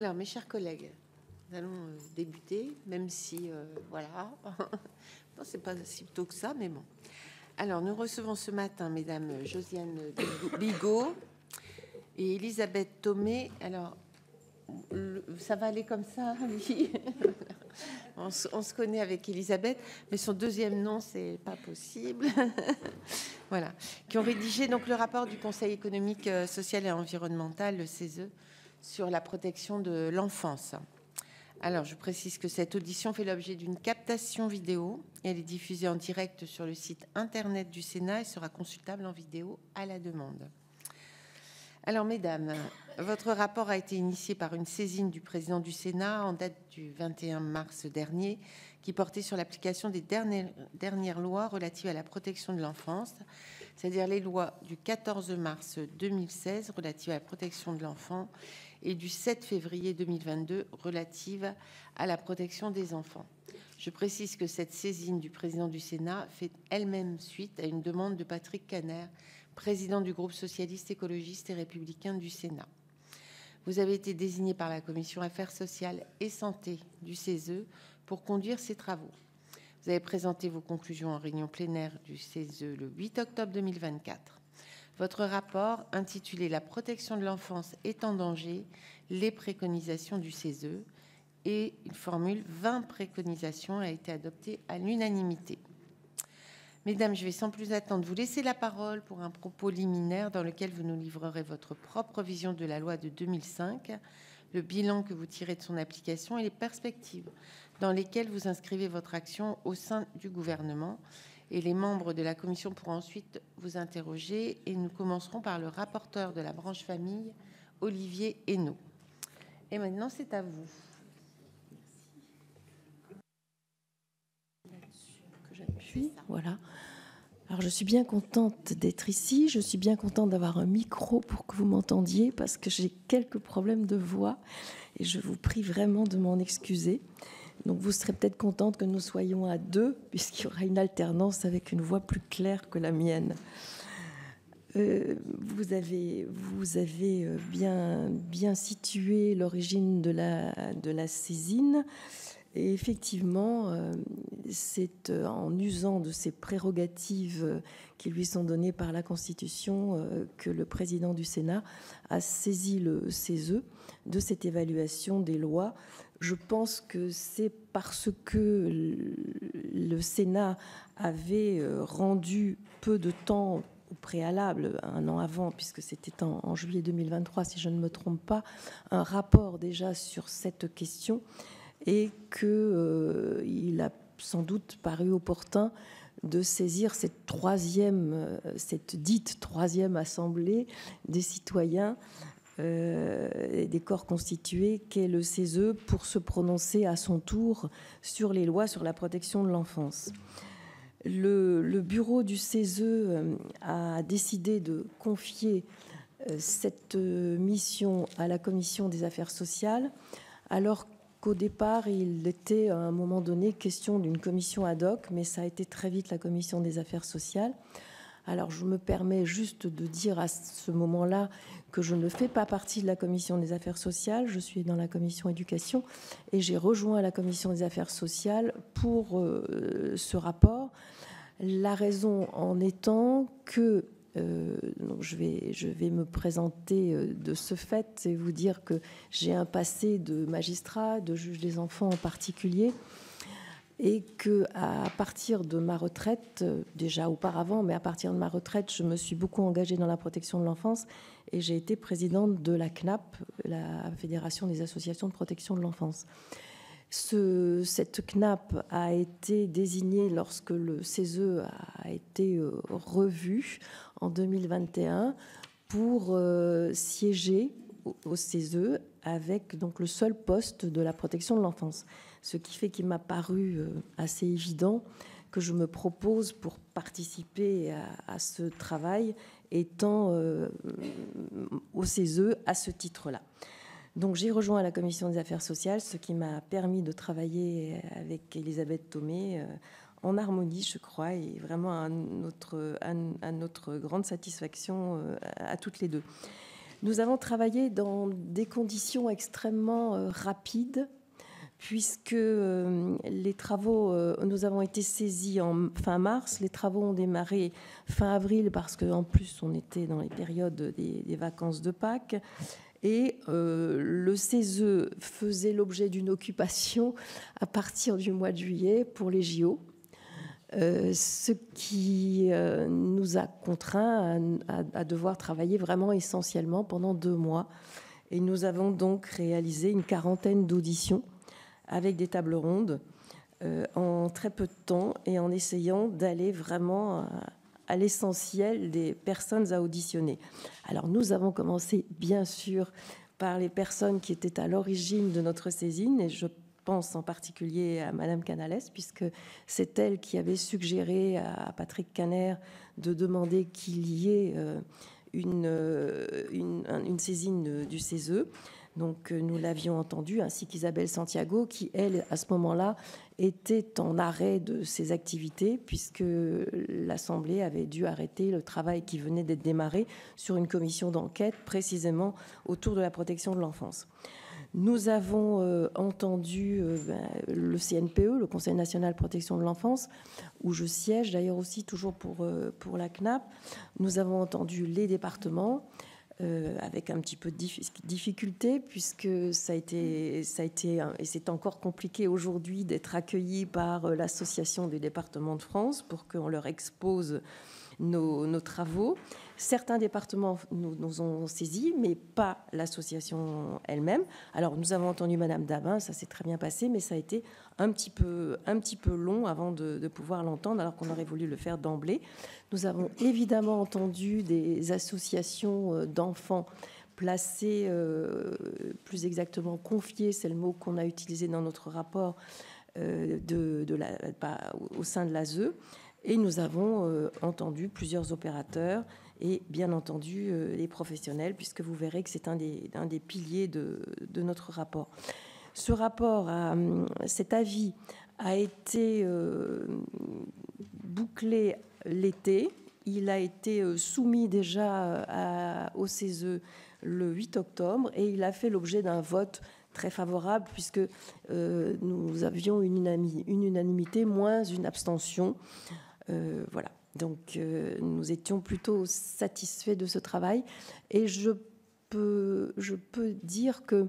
Alors, mes chers collègues, nous allons débuter, même si, voilà, non, c'est pas si tôt que ça, mais bon. Alors, nous recevons ce matin Mesdames Josiane Bigot et Elisabeth Thomé. Alors, ça va aller comme ça, oui. On se connaît avec Elisabeth, mais son deuxième nom, c'est pas possible. Voilà. Qui ont rédigé donc le rapport du Conseil économique, social et environnemental, le CESE, sur la protection de l'enfance. Alors, je précise que cette audition fait l'objet d'une captation vidéo et elle est diffusée en direct sur le site internet du Sénat et sera consultable en vidéo à la demande. Alors, mesdames, votre rapport a été initié par une saisine du président du Sénat en date du 21 mars dernier qui portait sur l'application des dernières lois relatives à la protection de l'enfance, c'est-à-dire les lois du 14 mars 2016 relatives à la protection de l'enfant et du 7 février 2022 relative à la protection des enfants. Je précise que cette saisine du président du Sénat fait elle-même suite à une demande de Patrick Kanner, président du groupe socialiste, écologiste et républicain du Sénat. Vous avez été désigné par la commission Affaires sociales et santé du CESE pour conduire ces travaux. Vous avez présenté vos conclusions en réunion plénière du CESE le 8 octobre 2024. Votre rapport, intitulé « La protection de l'enfance est en danger, les préconisations du CESE » et il formule 20 préconisations, a été adopté à l'unanimité. Mesdames, je vais sans plus attendre vous laisser la parole pour un propos liminaire dans lequel vous nous livrerez votre propre vision de la loi de 2005, le bilan que vous tirez de son application et les perspectives dans lesquelles vous inscrivez votre action au sein du gouvernement. Et les membres de la commission pourront ensuite vous interroger et nous commencerons par le rapporteur de la branche famille, Olivier Henno. Et maintenant, c'est à vous. Que j'appuie, voilà. Alors, je suis bien contente d'être ici. Je suis bien contente d'avoir un micro pour que vous m'entendiez parce que j'ai quelques problèmes de voix et je vous prie vraiment de m'en excuser. Donc, vous serez peut-être contente que nous soyons à deux puisqu'il y aura une alternance avec une voix plus claire que la mienne. Vous avez bien situé l'origine de la saisine. Et effectivement, c'est en usant de ces prérogatives qui lui sont données par la Constitution que le président du Sénat a saisi le CESE de cette évaluation des lois. Je pense que c'est parce que le Sénat avait rendu peu de temps au préalable, un an avant, puisque c'était en juillet 2023, si je ne me trompe pas, un rapport déjà sur cette question, et qu'il a sans doute paru opportun de saisir cette dite troisième assemblée des citoyens et des corps constitués qu'est le CESE pour se prononcer à son tour sur les lois sur la protection de l'enfance. Le bureau du CESE a décidé de confier cette mission à la Commission des affaires sociales, alors qu'au départ, il était à un moment donné question d'une commission ad hoc, mais ça a été très vite la Commission des affaires sociales. Alors, je me permets juste de dire à ce moment-là que je ne fais pas partie de la Commission des affaires sociales, je suis dans la Commission éducation, et j'ai rejoint la Commission des affaires sociales pour ce rapport. La raison en étant que donc je vais me présenter de ce fait et vous dire que j'ai un passé de magistrat, de juge des enfants en particulier, et qu'à partir de ma retraite, déjà auparavant, mais à partir de ma retraite, je me suis beaucoup engagée dans la protection de l'enfance et j'ai été présidente de la CNAP, la Fédération des associations de protection de l'enfance. Cette CNAP a été désignée lorsque le CESE a été revu en 2021 pour siéger au CESE avec donc le seul poste de la protection de l'enfance. Ce qui fait qu'il m'a paru assez évident que je me propose pour participer à ce travail étant au CESE à ce titre-là. Donc j'ai rejoint la Commission des affaires sociales, ce qui m'a permis de travailler avec Elisabeth Thomé en harmonie, je crois, et vraiment à notre grande satisfaction à toutes les deux. Nous avons travaillé dans des conditions extrêmement rapides, puisque les travaux, nous avons été saisis en fin mars, les travaux ont démarré fin avril, parce qu'en plus on était dans les périodes des vacances de Pâques, et le CESE faisait l'objet d'une occupation à partir du mois de juillet pour les JO. Ce qui nous a contraints à devoir travailler vraiment essentiellement pendant 2 mois. Et nous avons donc réalisé une quarantaine d'auditions avec des tables rondes en très peu de temps et en essayant d'aller vraiment à l'essentiel des personnes à auditionner. Alors nous avons commencé bien sûr par les personnes qui étaient à l'origine de notre saisine, et je pense en particulier à Madame Canales, puisque c'est elle qui avait suggéré à Patrick Caner de demander qu'il y ait une saisine du CESE. Donc nous l'avions entendu, ainsi qu'Isabelle Santiago, qui, elle, à ce moment-là, était en arrêt de ses activités, puisque l'Assemblée avait dû arrêter le travail qui venait d'être démarré sur une commission d'enquête, précisément autour de la protection de l'enfance. Nous avons entendu le CNPE, le Conseil national de protection de l'enfance, où je siège d'ailleurs aussi toujours pour la CNAP. Nous avons entendu les départements, avec un petit peu de difficulté, puisque ça a été, et c'est encore compliqué aujourd'hui, d'être accueilli par l'Association des départements de France pour qu'on leur expose nos travaux. Certains départements nous ont saisis, mais pas l'association elle-même. Alors, nous avons entendu Madame Dabin, ça s'est très bien passé, mais ça a été un petit peu long avant de pouvoir l'entendre, alors qu'on aurait voulu le faire d'emblée. Nous avons évidemment entendu des associations d'enfants placés, plus exactement confiés, c'est le mot qu'on a utilisé dans notre rapport, au sein de l'ASE. Et nous avons entendu plusieurs opérateurs et bien entendu les professionnels, puisque vous verrez que c'est un des piliers de notre rapport. Ce rapport, cet avis a été bouclé l'été. Il a été soumis déjà au CESE le 8 octobre et il a fait l'objet d'un vote très favorable, puisque nous avions une unanimité moins une abstention. Voilà. Donc, nous étions plutôt satisfaits de ce travail. Et je peux dire que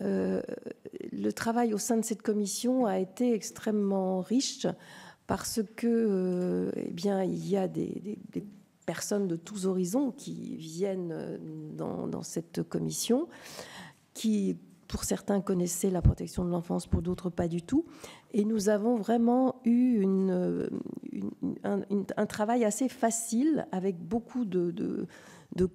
le travail au sein de cette commission a été extrêmement riche, parce que, eh bien, il y a des personnes de tous horizons qui viennent dans cette commission, qui, pour certains, connaissaient la protection de l'enfance, pour d'autres, pas du tout. Et nous avons vraiment eu un travail assez facile, avec beaucoup de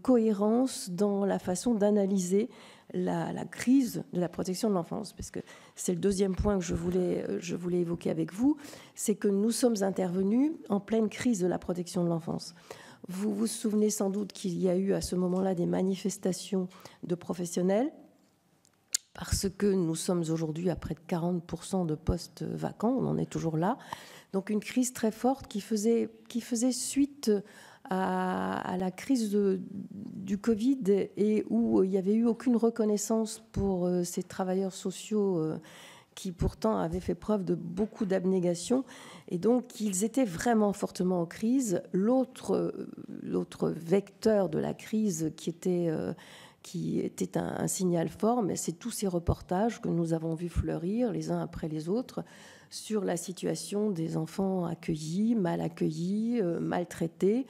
cohérence dans la façon d'analyser la crise de la protection de l'enfance. Parce que c'est le deuxième point que je voulais évoquer avec vous, c'est que nous sommes intervenus en pleine crise de la protection de l'enfance. Vous vous souvenez sans doute qu'il y a eu à ce moment-là des manifestations de professionnels, parce que nous sommes aujourd'hui à près de 40% de postes vacants, on en est toujours là. Donc une crise très forte qui faisait suite à la crise du Covid, et où il n'y avait eu aucune reconnaissance pour ces travailleurs sociaux qui pourtant avaient fait preuve de beaucoup d'abnégation. Et donc ils étaient vraiment fortement en crise. L'autre vecteur de la crise qui était un signal fort, mais c'est tous ces reportages que nous avons vus fleurir les uns après les autres sur la situation des enfants accueillis, maltraités,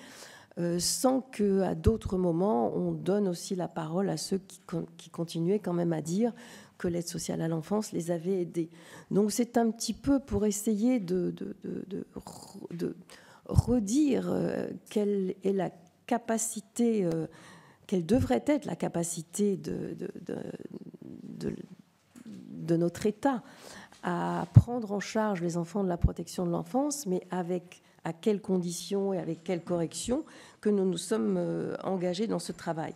sans qu'à d'autres moments on donne aussi la parole à ceux qui continuaient quand même à dire que l'aide sociale à l'enfance les avait aidés. Donc c'est un petit peu pour essayer de redire quelle est la capacité, quelle devrait être la capacité de notre État à prendre en charge les enfants de la protection de l'enfance, mais à quelles conditions et avec quelles corrections que nous nous sommes engagés dans ce travail.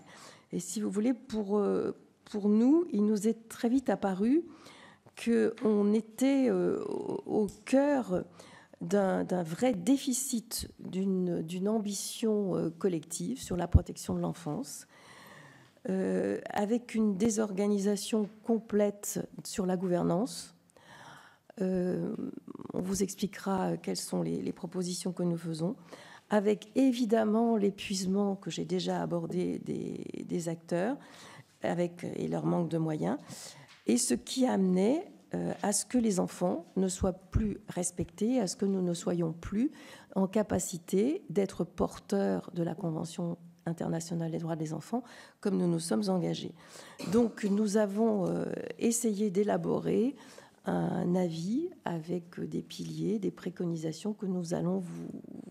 Et si vous voulez, pour nous, il nous est très vite apparu qu'on était au cœur d'un vrai déficit d'une ambition collective sur la protection de l'enfance. avec une désorganisation complète sur la gouvernance. On vous expliquera quelles sont les propositions que nous faisons, avec évidemment l'épuisement que j'ai déjà abordé des acteurs et leur manque de moyens, et ce qui amenait à ce que les enfants ne soient plus respectés, à ce que nous ne soyons plus en capacité d'être porteurs de la Convention internationale des droits des enfants, comme nous nous sommes engagés. Donc nous avons essayé d'élaborer un avis avec des piliers, des préconisations que nous allons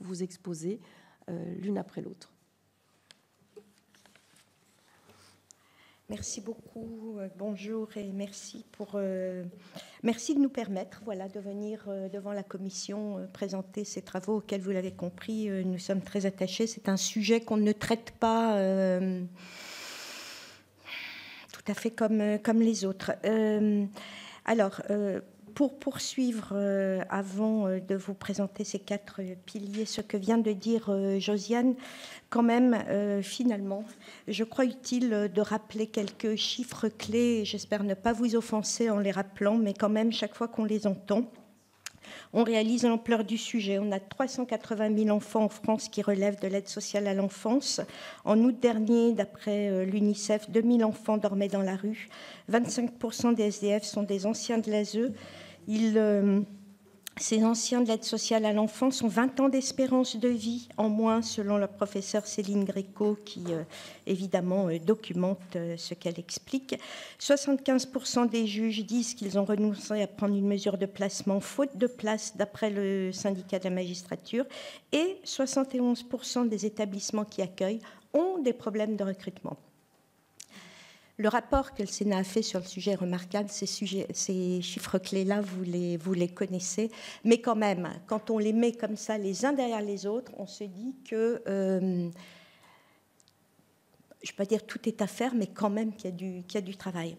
vous exposer l'une après l'autre. Merci beaucoup, bonjour et merci merci de nous permettre de venir devant la commission présenter ces travaux auxquels, vous l'avez compris, nous sommes très attachés. C'est un sujet qu'on ne traite pas tout à fait comme les autres. Alors, pour poursuivre, avant de vous présenter ces 4 piliers, ce que vient de dire Josiane, quand même, finalement, je crois utile de rappeler quelques chiffres clés. J'espère ne pas vous offenser en les rappelant, mais quand même, chaque fois qu'on les entend, on réalise l'ampleur du sujet. On a 380 000 enfants en France qui relèvent de l'aide sociale à l'enfance. En août dernier, d'après l'UNICEF, 2 000 enfants dormaient dans la rue. 25% des SDF sont des anciens de l'ASE. Ces anciens de l'aide sociale à l'enfance ont 20 ans d'espérance de vie en moins, selon leur professeure Céline Gréco, qui évidemment documente ce qu'elle explique. 75% des juges disent qu'ils ont renoncé à prendre une mesure de placement faute de place, d'après le syndicat de la magistrature, et 71% des établissements qui accueillent ont des problèmes de recrutement. Le rapport que le Sénat a fait sur le sujet est remarquable. Ces chiffres clés-là, vous les connaissez. Mais quand même, quand on les met comme ça les uns derrière les autres, on se dit que, je ne vais pas dire tout est à faire, mais quand même qu'il y a du travail.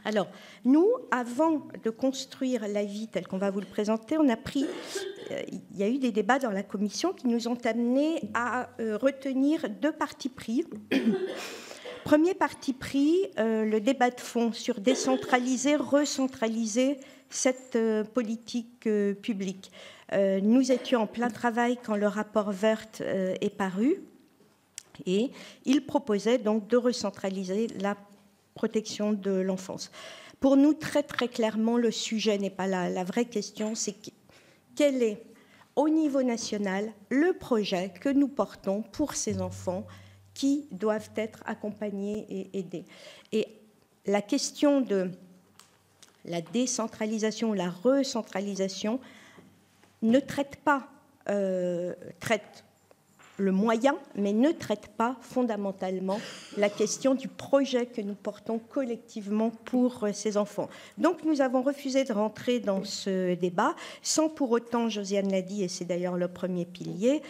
Alors, nous, avant de construire l'avis tel qu'on va vous le présenter, il y a eu des débats dans la commission qui nous ont amenés à retenir 2 partis pris. Premier parti pris, le débat de fond sur décentraliser, recentraliser cette politique publique. Nous étions en plein travail quand le rapport Woerth est paru et il proposait donc de recentraliser la protection de l'enfance. Pour nous, très très clairement, le sujet n'est pas là. La vraie question, c'est quel est, au niveau national, le projet que nous portons pour ces enfants qui doivent être accompagnés et aidés. Et la question de la décentralisation ou la recentralisation ne traite pas, traite le moyen, mais ne traite pas fondamentalement la question du projet que nous portons collectivement pour ces enfants. Donc nous avons refusé de rentrer dans ce débat, sans pour autant, Josiane l'a dit, et c'est d'ailleurs le premier pilier,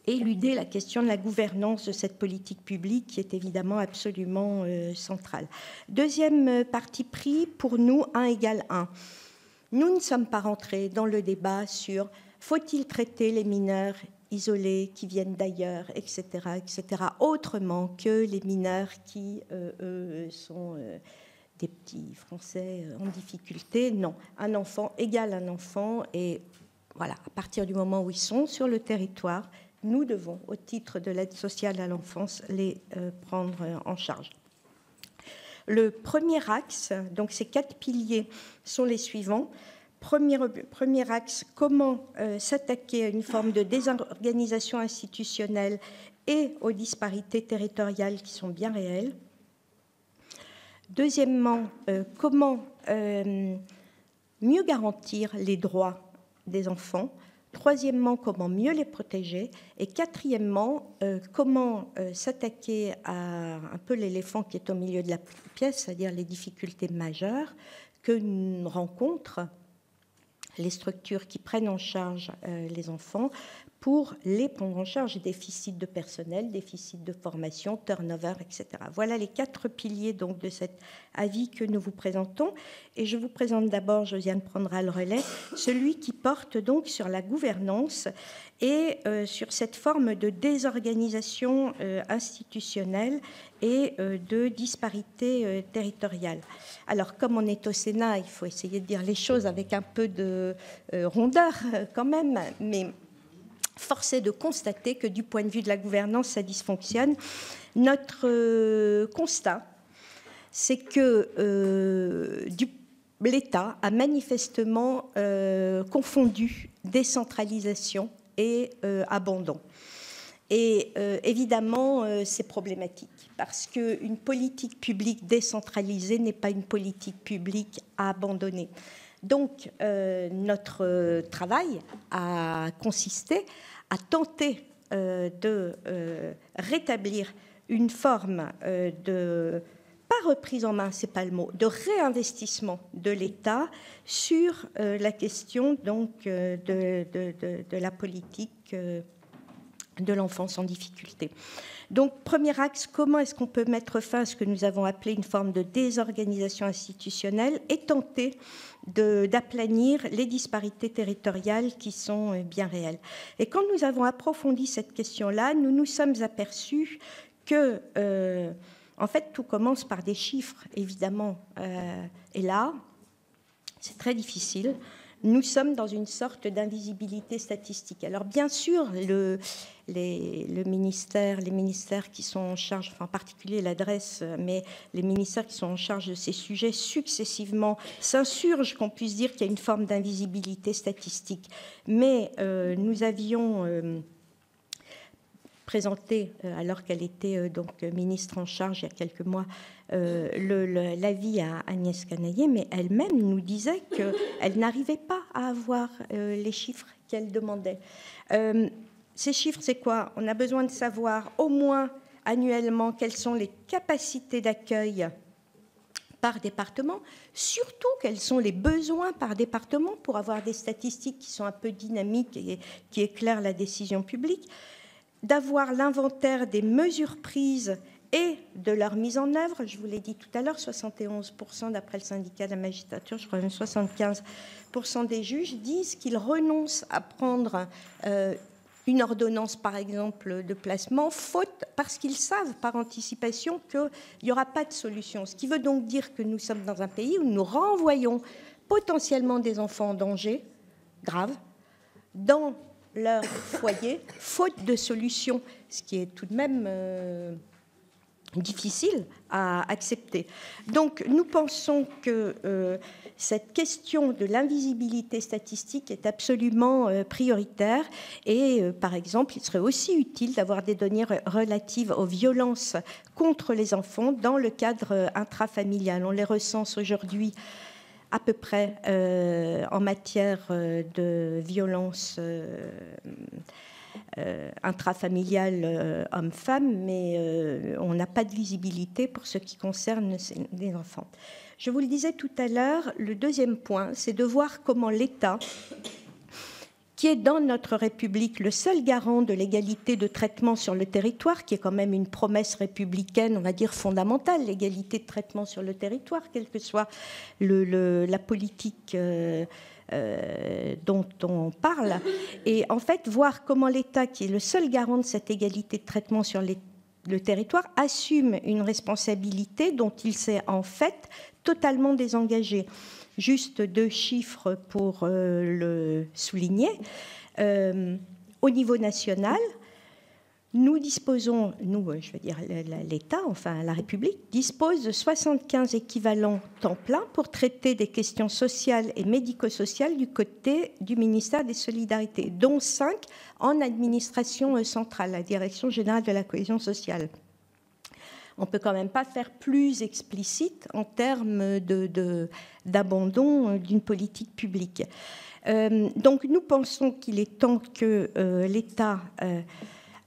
éluder la question de la gouvernance de cette politique publique qui est évidemment absolument centrale. Deuxième parti pris, pour nous, 1 égale 1. Nous ne sommes pas rentrés dans le débat sur faut-il traiter les mineurs isolés qui viennent d'ailleurs, etc., autrement que les mineurs qui, eux, sont des petits Français en difficulté. Non, un enfant égale un enfant, et voilà, à partir du moment où ils sont sur le territoire, nous devons, au titre de l'aide sociale à l'enfance, les prendre en charge. Le premier axe, donc ces 4 piliers, sont les suivants. Premier axe, comment s'attaquer à une forme de désorganisation institutionnelle et aux disparités territoriales qui sont bien réelles. Deuxièmement, comment mieux garantir les droits des enfants. Troisièmement, comment mieux les protéger. Et quatrièmement, comment s'attaquer à un peu l'éléphant qui est au milieu de la pièce, c'est-à-dire les difficultés majeures que rencontrent les structures qui prennent en charge les enfants pour les prendre en charge, déficit de personnel, déficit de formation, turnover, etc. Voilà les 4 piliers donc, de cet avis que nous vous présentons. Et je vous présente d'abord, Josiane prendra le relais, celui qui porte donc sur la gouvernance et sur cette forme de désorganisation institutionnelle et de disparité territoriale. Alors, comme on est au Sénat, il faut essayer de dire les choses avec un peu de rondeur quand même, mais force est de constater que du point de vue de la gouvernance, ça dysfonctionne. Notre constat, c'est que l'État a manifestement confondu décentralisation et abandon. Et évidemment, c'est problématique parce qu'une politique publique décentralisée n'est pas une politique publique à abandonner. Donc, notre travail a consisté à tenter de rétablir une forme de, pas reprise en main, c'est pas le mot, de réinvestissement de l'État sur la question donc, de la politique de l'enfance en difficulté. Donc, premier axe, comment est-ce qu'on peut mettre fin à ce que nous avons appelé une forme de désorganisation institutionnelle et tenter d'aplanir les disparités territoriales qui sont bien réelles. Et quand nous avons approfondi cette question-là, nous nous sommes aperçus que, en fait, tout commence par des chiffres, évidemment. Et là, c'est très difficile. Nous sommes dans une sorte d'invisibilité statistique. Alors, bien sûr, les ministères qui sont en charge, enfin en particulier l'adresse, mais les ministères qui sont en charge de ces sujets successivement s'insurgent qu'on puisse dire qu'il y a une forme d'invisibilité statistique. Mais nous avions présenté, alors qu'elle était donc ministre en charge il y a quelques mois, l'avis à Agnès Canayer, mais elle-même nous disait qu'elle n'arrivait pas à avoir les chiffres qu'elle demandait. Ces chiffres, c'est quoi? On a besoin de savoir au moins annuellement quelles sont les capacités d'accueil par département, surtout quels sont les besoins par département pour avoir des statistiques qui sont un peu dynamiques et qui éclairent la décision publique, d'avoir l'inventaire des mesures prises et de leur mise en œuvre. Je vous l'ai dit tout à l'heure, 71% d'après le syndicat de la magistrature, je crois même 75% des juges disent qu'ils renoncent à prendre une ordonnance, par exemple, de placement, faute parce qu'ils savent par anticipation qu'il n'y aura pas de solution. Ce qui veut donc dire que nous sommes dans un pays où nous renvoyons potentiellement des enfants en danger grave dans leur foyer, faute de solution, ce qui est tout de même difficile à accepter. Donc, nous pensons que cette question de l'invisibilité statistique est absolument prioritaire et, par exemple, il serait aussi utile d'avoir des données relatives aux violences contre les enfants dans le cadre intrafamilial. On les recense aujourd'hui à peu près en matière de violence intrafamiliale homme-femme, mais on n'a pas de visibilité pour ce qui concerne les enfants. Je vous le disais tout à l'heure, le deuxième point, c'est de voir comment l'État, qui est dans notre République le seul garant de l'égalité de traitement sur le territoire, qui est quand même une promesse républicaine, on va dire fondamentale, l'égalité de traitement sur le territoire, quelle que soit la politique dont on parle. Et en fait, voir comment l'État, qui est le seul garant de cette égalité de traitement sur le territoire, assume une responsabilité dont il s'est en fait totalement désengagé. Juste 2 chiffres pour le souligner. Au niveau national, nous disposons, je veux dire l'État, enfin la République, dispose de 75 équivalents temps plein pour traiter des questions sociales et médico-sociales du côté du ministère des Solidarités, dont 5 en administration centrale, la Direction générale de la cohésion sociale. On ne peut quand même pas faire plus explicite en termes d'abandon d'une politique publique. Donc nous pensons qu'il est temps que l'État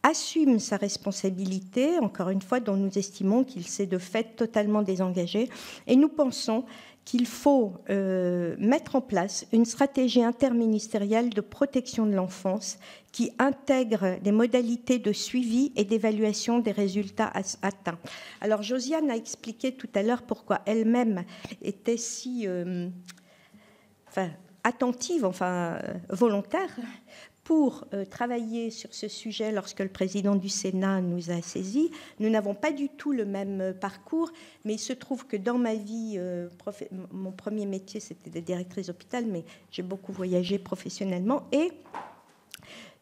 assume sa responsabilité, encore une fois, dont nous estimons qu'il s'est de fait totalement désengagé. Et nous pensons qu'il faut mettre en place une stratégie interministérielle de protection de l'enfance qui intègre des modalités de suivi et d'évaluation des résultats atteints. Alors, Josiane a expliqué tout à l'heure pourquoi elle-même était si attentive, volontaire, pour travailler sur ce sujet lorsque le président du Sénat nous a saisis. Nous n'avons pas du tout le même parcours, mais il se trouve que dans ma vie, mon premier métier, c'était de directrice d'hôpital, mais j'ai beaucoup voyagé professionnellement et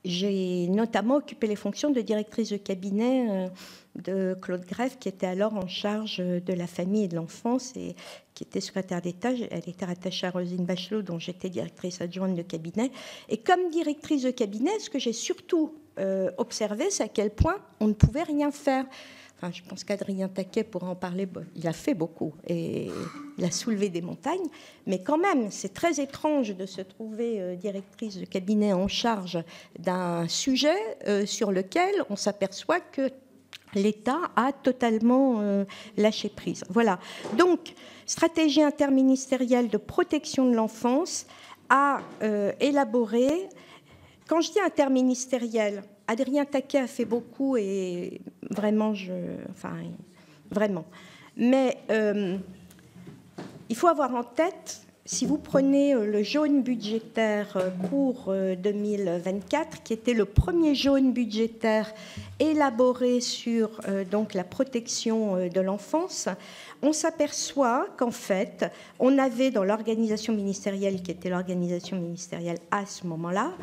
j'ai notamment occupé les fonctions de directrice de cabinet de Claude Greff, qui était alors en charge de la famille et de l'enfance et qui était secrétaire d'État. Elle était rattachée à Roselyne Bachelot, dont j'étais directrice adjointe de cabinet. Et comme directrice de cabinet, ce que j'ai surtout observé, c'est à quel point on ne pouvait rien faire. Enfin, je pense qu'Adrien Taquet pourra en parler. Il a fait beaucoup et il a soulevé des montagnes. Mais quand même, c'est très étrange de se trouver directrice de cabinet en charge d'un sujet sur lequel on s'aperçoit que l'État a totalement lâché prise. Voilà. Donc, stratégie interministérielle de protection de l'enfance à élaborer. Quand je dis interministériel, Adrien Taquet a fait beaucoup et vraiment, vraiment. Mais il faut avoir en tête, si vous prenez le jaune budgétaire pour 2024, qui était le premier jaune budgétaire élaboré sur donc la protection de l'enfance, on s'aperçoit qu'en fait, on avait dans l'organisation ministérielle, qui était l'organisation ministérielle à ce moment-là,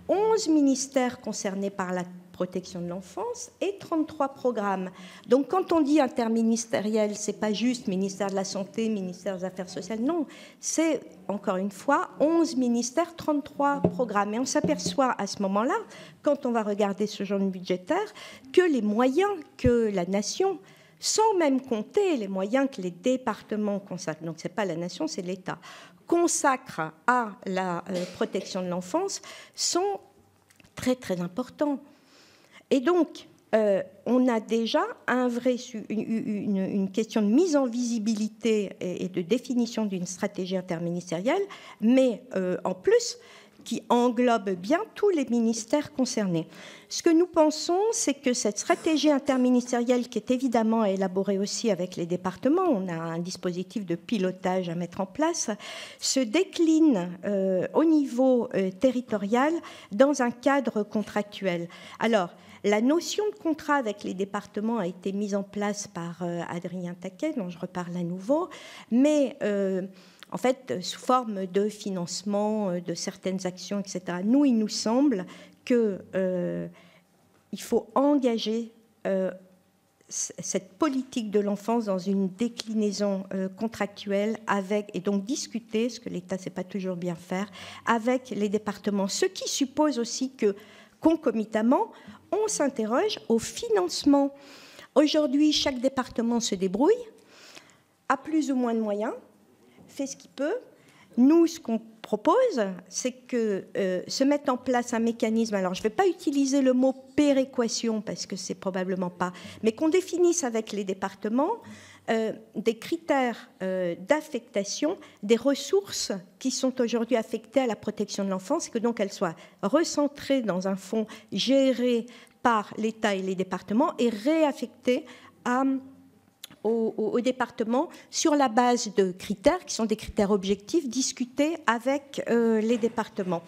11 ministères concernés par la protection de l'enfance et 33 programmes. Donc quand on dit interministériel, c'est pas juste ministère de la Santé, ministère des Affaires sociales, non, c'est encore une fois 11 ministères, 33 programmes. Et on s'aperçoit à ce moment-là, quand on va regarder ce genre budgétaire, que les moyens que la nation, sans même compter les moyens que les départements consacrent, donc ce n'est pas la nation, c'est l'État, consacrent à la protection de l'enfance, sont très très importants. Et donc, on a déjà une question de mise en visibilité et de définition d'une stratégie interministérielle, mais en plus, qui englobe bien tous les ministères concernés. Ce que nous pensons, c'est que cette stratégie interministérielle, qui est évidemment élaborée aussi avec les départements, on a un dispositif de pilotage à mettre en place, se décline au niveau territorial dans un cadre contractuel. Alors, la notion de contrat avec les départements a été mise en place par Adrien Taquet, dont je reparle à nouveau, mais en fait, sous forme de financement de certaines actions, etc. Nous, il nous semble qu'il faut engager cette politique de l'enfance dans une déclinaison contractuelle avec, et donc discuter, ce que l'État ne sait pas toujours bien faire, avec les départements. Ce qui suppose aussi que, concomitamment, on s'interroge au financement. Aujourd'hui, chaque département se débrouille, a plus ou moins de moyens, fait ce qu'il peut. Nous, ce qu'on propose, c'est que se mette en place un mécanisme, alors je ne vais pas utiliser le mot péréquation, parce que c'est probablement pas, mais qu'on définisse avec les départements des critères d'affectation des ressources qui sont aujourd'hui affectées à la protection de l'enfance, et que donc elles soient recentrées dans un fonds géré par l'État et les départements et réaffectées au département sur la base de critères qui sont des critères objectifs discutés avec les départements,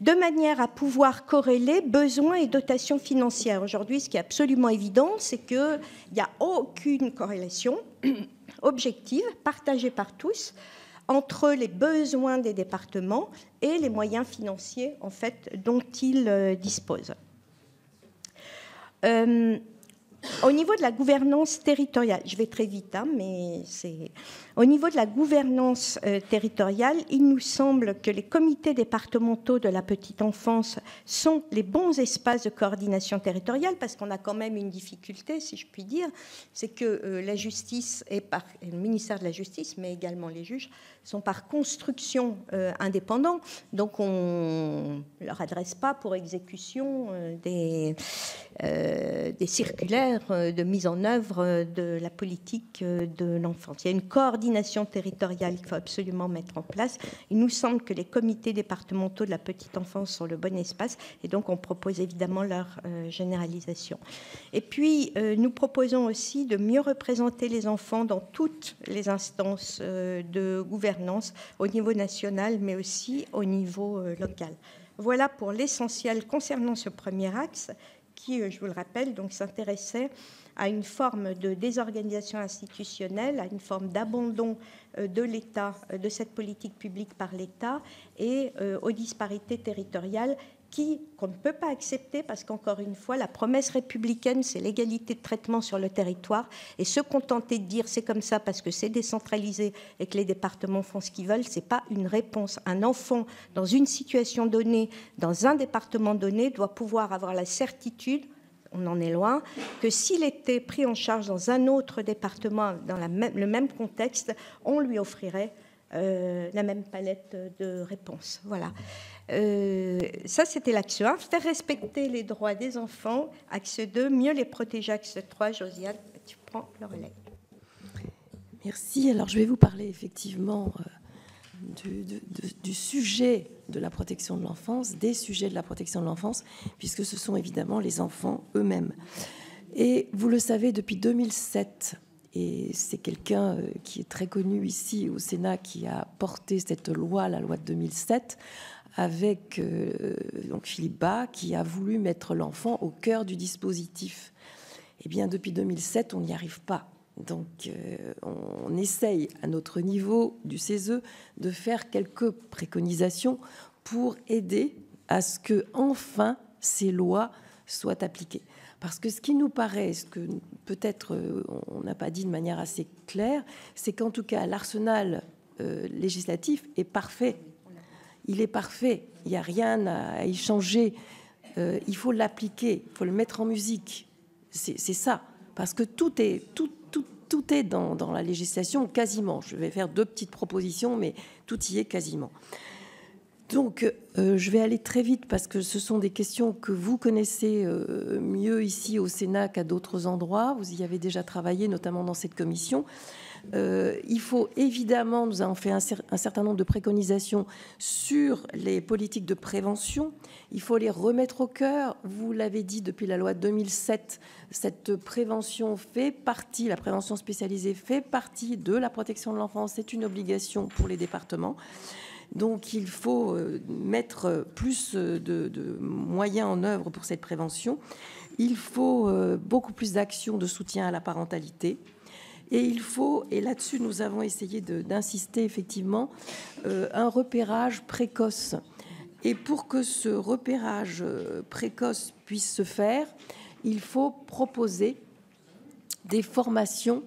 de manière à pouvoir corréler besoins et dotations financières. Aujourd'hui, ce qui est absolument évident, c'est qu'il n'y a aucune corrélation objective, partagée par tous, entre les besoins des départements et les moyens financiers en fait, dont ils disposent. au niveau de la gouvernance territoriale, je vais très vite, hein, mais c'est... Au niveau de la gouvernance territoriale, il nous semble que les comités départementaux de la petite enfance sont les bons espaces de coordination territoriale, parce qu'on a quand même une difficulté, si je puis dire, c'est que la justice, le ministère de la Justice, mais également les juges, sont par construction indépendants, donc on ne leur adresse pas pour exécution des circulaires de mise en œuvre de la politique de l'enfance. Il y a une coordination territoriale qu'il faut absolument mettre en place. Il nous semble que les comités départementaux de la petite enfance sont le bon espace, et donc on propose évidemment leur généralisation. Et puis, nous proposons aussi de mieux représenter les enfants dans toutes les instances de gouvernance, au niveau national, mais aussi au niveau local. Voilà pour l'essentiel concernant ce premier axe, qui, je vous le rappelle, donc s'intéressait à une forme de désorganisation institutionnelle, à une forme d'abandon de l'État, de cette politique publique par l'État, et aux disparités territoriales qu'on ne peut pas accepter, parce qu'encore une fois, la promesse républicaine, c'est l'égalité de traitement sur le territoire, et se contenter de dire c'est comme ça parce que c'est décentralisé et que les départements font ce qu'ils veulent, ce n'est pas une réponse. Un enfant, dans une situation donnée, dans un département donné, doit pouvoir avoir la certitude, on en est loin, que s'il était pris en charge dans un autre département, dans le même contexte, on lui offrirait la même palette de réponses. Voilà. Ça, c'était l'axe 1, faire respecter les droits des enfants. Axe 2, mieux les protéger. Axe 3, Josiane, tu prends le relais. Merci. Alors, je vais vous parler effectivement du sujet de la protection de l'enfance, des sujets de la protection de l'enfance, puisque ce sont évidemment les enfants eux-mêmes. Et vous le savez, depuis 2007, et c'est quelqu'un qui est très connu ici au Sénat qui a porté cette loi, la loi de 2007, avec donc Philippe Bas, qui a voulu mettre l'enfant au cœur du dispositif. Eh bien, depuis 2007, on n'y arrive pas. Donc, on essaye, à notre niveau du CESE, de faire quelques préconisations pour aider à ce que, enfin, ces lois soient appliquées. Parce que ce qui nous paraît, ce que peut-être on n'a pas dit de manière assez claire, c'est qu'en tout cas, l'arsenal législatif est parfait. Il est parfait. Il n'y a rien à y changer. Il faut l'appliquer. Il faut le mettre en musique. C'est ça. Parce que tout est dans la législation, quasiment. Je vais faire 2 petites propositions, mais tout y est quasiment. Donc, je vais aller très vite parce que ce sont des questions que vous connaissez mieux ici au Sénat qu'à d'autres endroits. Vous y avez déjà travaillé, notamment dans cette commission. Il faut évidemment, nous avons fait un certain nombre de préconisations sur les politiques de prévention. Il faut les remettre au cœur. Vous l'avez dit, depuis la loi de 2007, cette prévention fait partie, la prévention spécialisée fait partie de la protection de l'enfance. C'est une obligation pour les départements. Donc, il faut mettre plus de moyens en œuvre pour cette prévention. Il faut beaucoup plus d'actions de soutien à la parentalité. Et il faut, et là-dessus nous avons essayé d'insister effectivement, un repérage précoce. Et pour que ce repérage précoce puisse se faire, il faut proposer des formations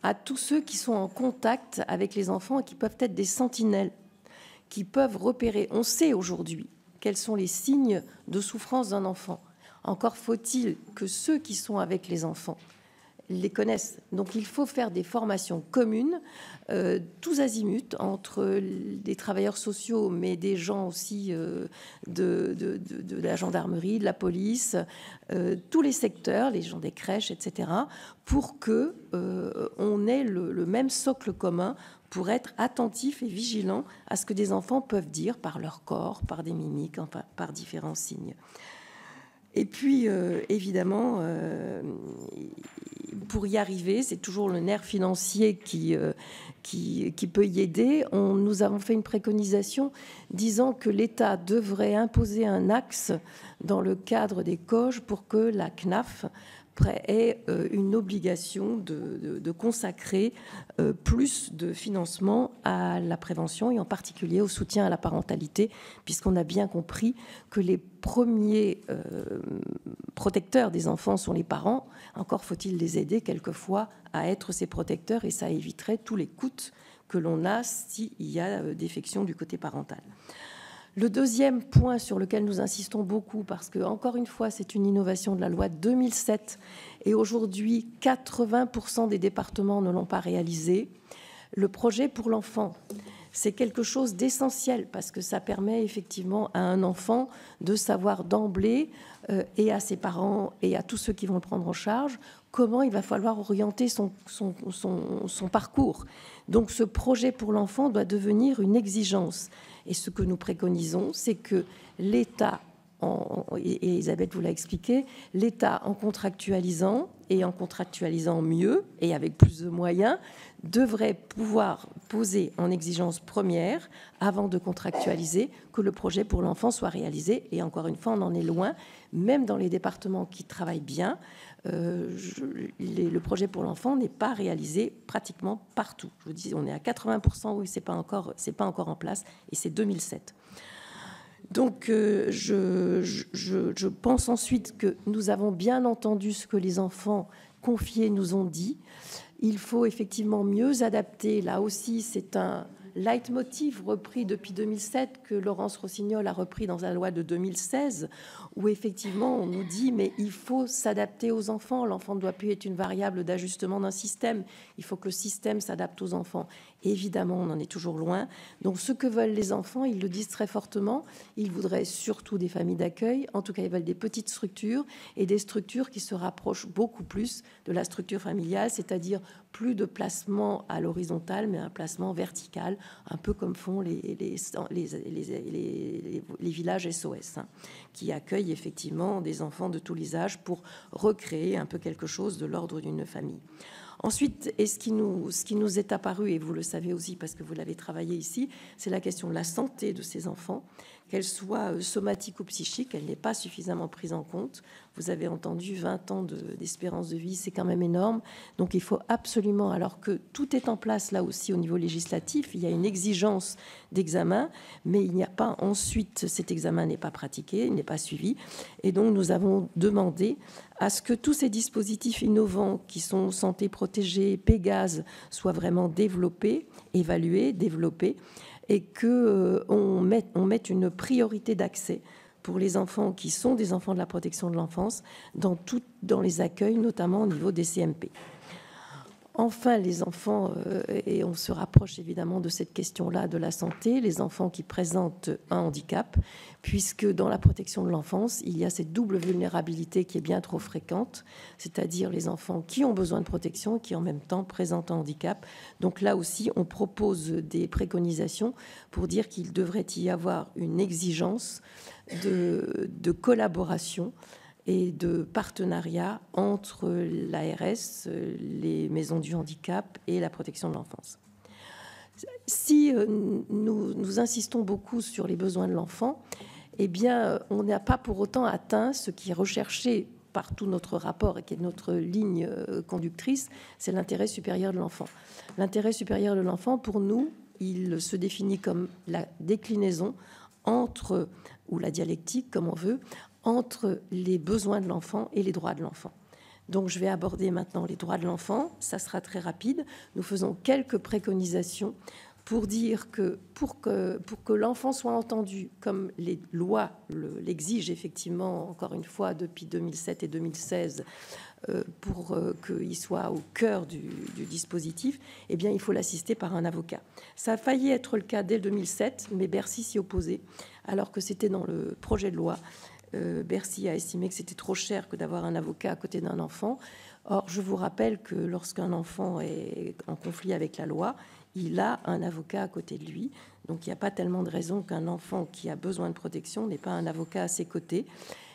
à tous ceux qui sont en contact avec les enfants et qui peuvent être des sentinelles, qui peuvent repérer. On sait aujourd'hui quels sont les signes de souffrance d'un enfant. Encore faut-il que ceux qui sont avec les enfants les connaissent. Donc il faut faire des formations communes, tous azimuts, entre des travailleurs sociaux, mais des gens aussi de la gendarmerie, de la police, tous les secteurs, les gens des crèches, etc., pour que on ait le même socle commun pour être attentif et vigilant à ce que des enfants peuvent dire par leur corps, par des mimiques, enfin, par différents signes. Et puis, évidemment, pour y arriver, c'est toujours le nerf financier qui peut y aider. Nous avons fait une préconisation disant que l'État devrait imposer un axe dans le cadre des COG pour que la CNAF ait une obligation de consacrer plus de financement à la prévention et en particulier au soutien à la parentalité, puisqu'on a bien compris que les premiers protecteurs des enfants sont les parents. Encore faut-il les aider quelquefois à être ces protecteurs, et ça éviterait tous les coûts que l'on a s'il y a défection du côté parental. Le deuxième point sur lequel nous insistons beaucoup, parce que, encore une fois, c'est une innovation de la loi de 2007, et aujourd'hui, 80% des départements ne l'ont pas réalisé, le projet pour l'enfant. C'est quelque chose d'essentiel, parce que ça permet effectivement à un enfant de savoir d'emblée, et à ses parents et à tous ceux qui vont le prendre en charge, comment il va falloir orienter son parcours. Donc ce projet pour l'enfant doit devenir une exigence. Et ce que nous préconisons, c'est que l'État, et Elisabeth vous l'a expliqué, l'État en contractualisant mieux et avec plus de moyens, devrait pouvoir poser en exigence première, avant de contractualiser, que le projet pour l'enfant soit réalisé. Et encore une fois, on en est loin, même dans les départements qui travaillent bien, le projet pour l'enfant n'est pas réalisé pratiquement partout. Je vous dis, on est à 80%, oui, c'est pas encore en place, et c'est 2007. Donc, je pense ensuite que nous avons bien entendu ce que les enfants confiés nous ont dit. Il faut effectivement mieux adapter. Là aussi, c'est un leitmotiv repris depuis 2007 que Laurence Rossignol a repris dans la loi de 2016, où effectivement on nous dit mais il faut s'adapter aux enfants. L'enfant ne doit plus être une variable d'ajustement d'un système. Il faut que le système s'adapte aux enfants. Évidemment, on en est toujours loin. Donc ce que veulent les enfants, ils le disent très fortement. Ils voudraient surtout des familles d'accueil. En tout cas, ils veulent des petites structures et des structures qui se rapprochent beaucoup plus de la structure familiale, c'est-à-dire plus de placement à l'horizontale, mais un placement vertical, un peu comme font les villages SOS, hein, qui accueillent effectivement des enfants de tous les âges pour recréer un peu quelque chose de l'ordre d'une famille. Ensuite, et ce qui nous est apparu, et vous le savez aussi parce que vous l'avez travaillé ici, c'est la question de la santé de ces enfants, qu'elle soit somatique ou psychique, elle n'est pas suffisamment prise en compte. Vous avez entendu 20 ans d'espérance de vie, c'est quand même énorme. Donc il faut absolument, alors que tout est en place là aussi au niveau législatif, il y a une exigence d'examen, mais il n'y a pas ensuite, cet examen n'est pas pratiqué, il n'est pas suivi. Et donc nous avons demandé à ce que tous ces dispositifs innovants qui sont santé protégée, Pégase, soient vraiment développés, évalués, développés, et qu'on mette une priorité d'accès pour les enfants qui sont des enfants de la protection de l'enfance dans les accueils, notamment au niveau des CMP. Enfin, les enfants, et on se rapproche évidemment de cette question-là de la santé, les enfants qui présentent un handicap, puisque dans la protection de l'enfance, il y a cette double vulnérabilité qui est bien trop fréquente, c'est-à-dire les enfants qui ont besoin de protection et qui en même temps présentent un handicap. Donc là aussi, on propose des préconisations pour dire qu'il devrait y avoir une exigence de collaboration et de partenariat entre l'ARS, les maisons du handicap et la protection de l'enfance. Si nous insistons beaucoup sur les besoins de l'enfant, eh bien, on n'a pas pour autant atteint ce qui est recherché par tout notre rapport et qui est notre ligne conductrice, c'est l'intérêt supérieur de l'enfant. L'intérêt supérieur de l'enfant, pour nous, il se définit comme la déclinaison entre, ou la dialectique, comme on veut, entre les besoins de l'enfant et les droits de l'enfant. Donc, je vais aborder maintenant les droits de l'enfant. Ça sera très rapide. Nous faisons quelques préconisations pour dire que pour que l'enfant soit entendu, comme les lois l'exigent effectivement, encore une fois, depuis 2007 et 2016, pour qu'il soit au cœur du dispositif, eh bien, il faut l'assister par un avocat. Ça a failli être le cas dès 2007, mais Bercy s'y opposait, alors que c'était dans le projet de loi. Bercy a estimé que c'était trop cher que d'avoir un avocat à côté d'un enfant. Or, je vous rappelle que lorsqu'un enfant est en conflit avec la loi, il a un avocat à côté de lui. Donc, il n'y a pas tellement de raison qu'un enfant qui a besoin de protection n'ait pas un avocat à ses côtés.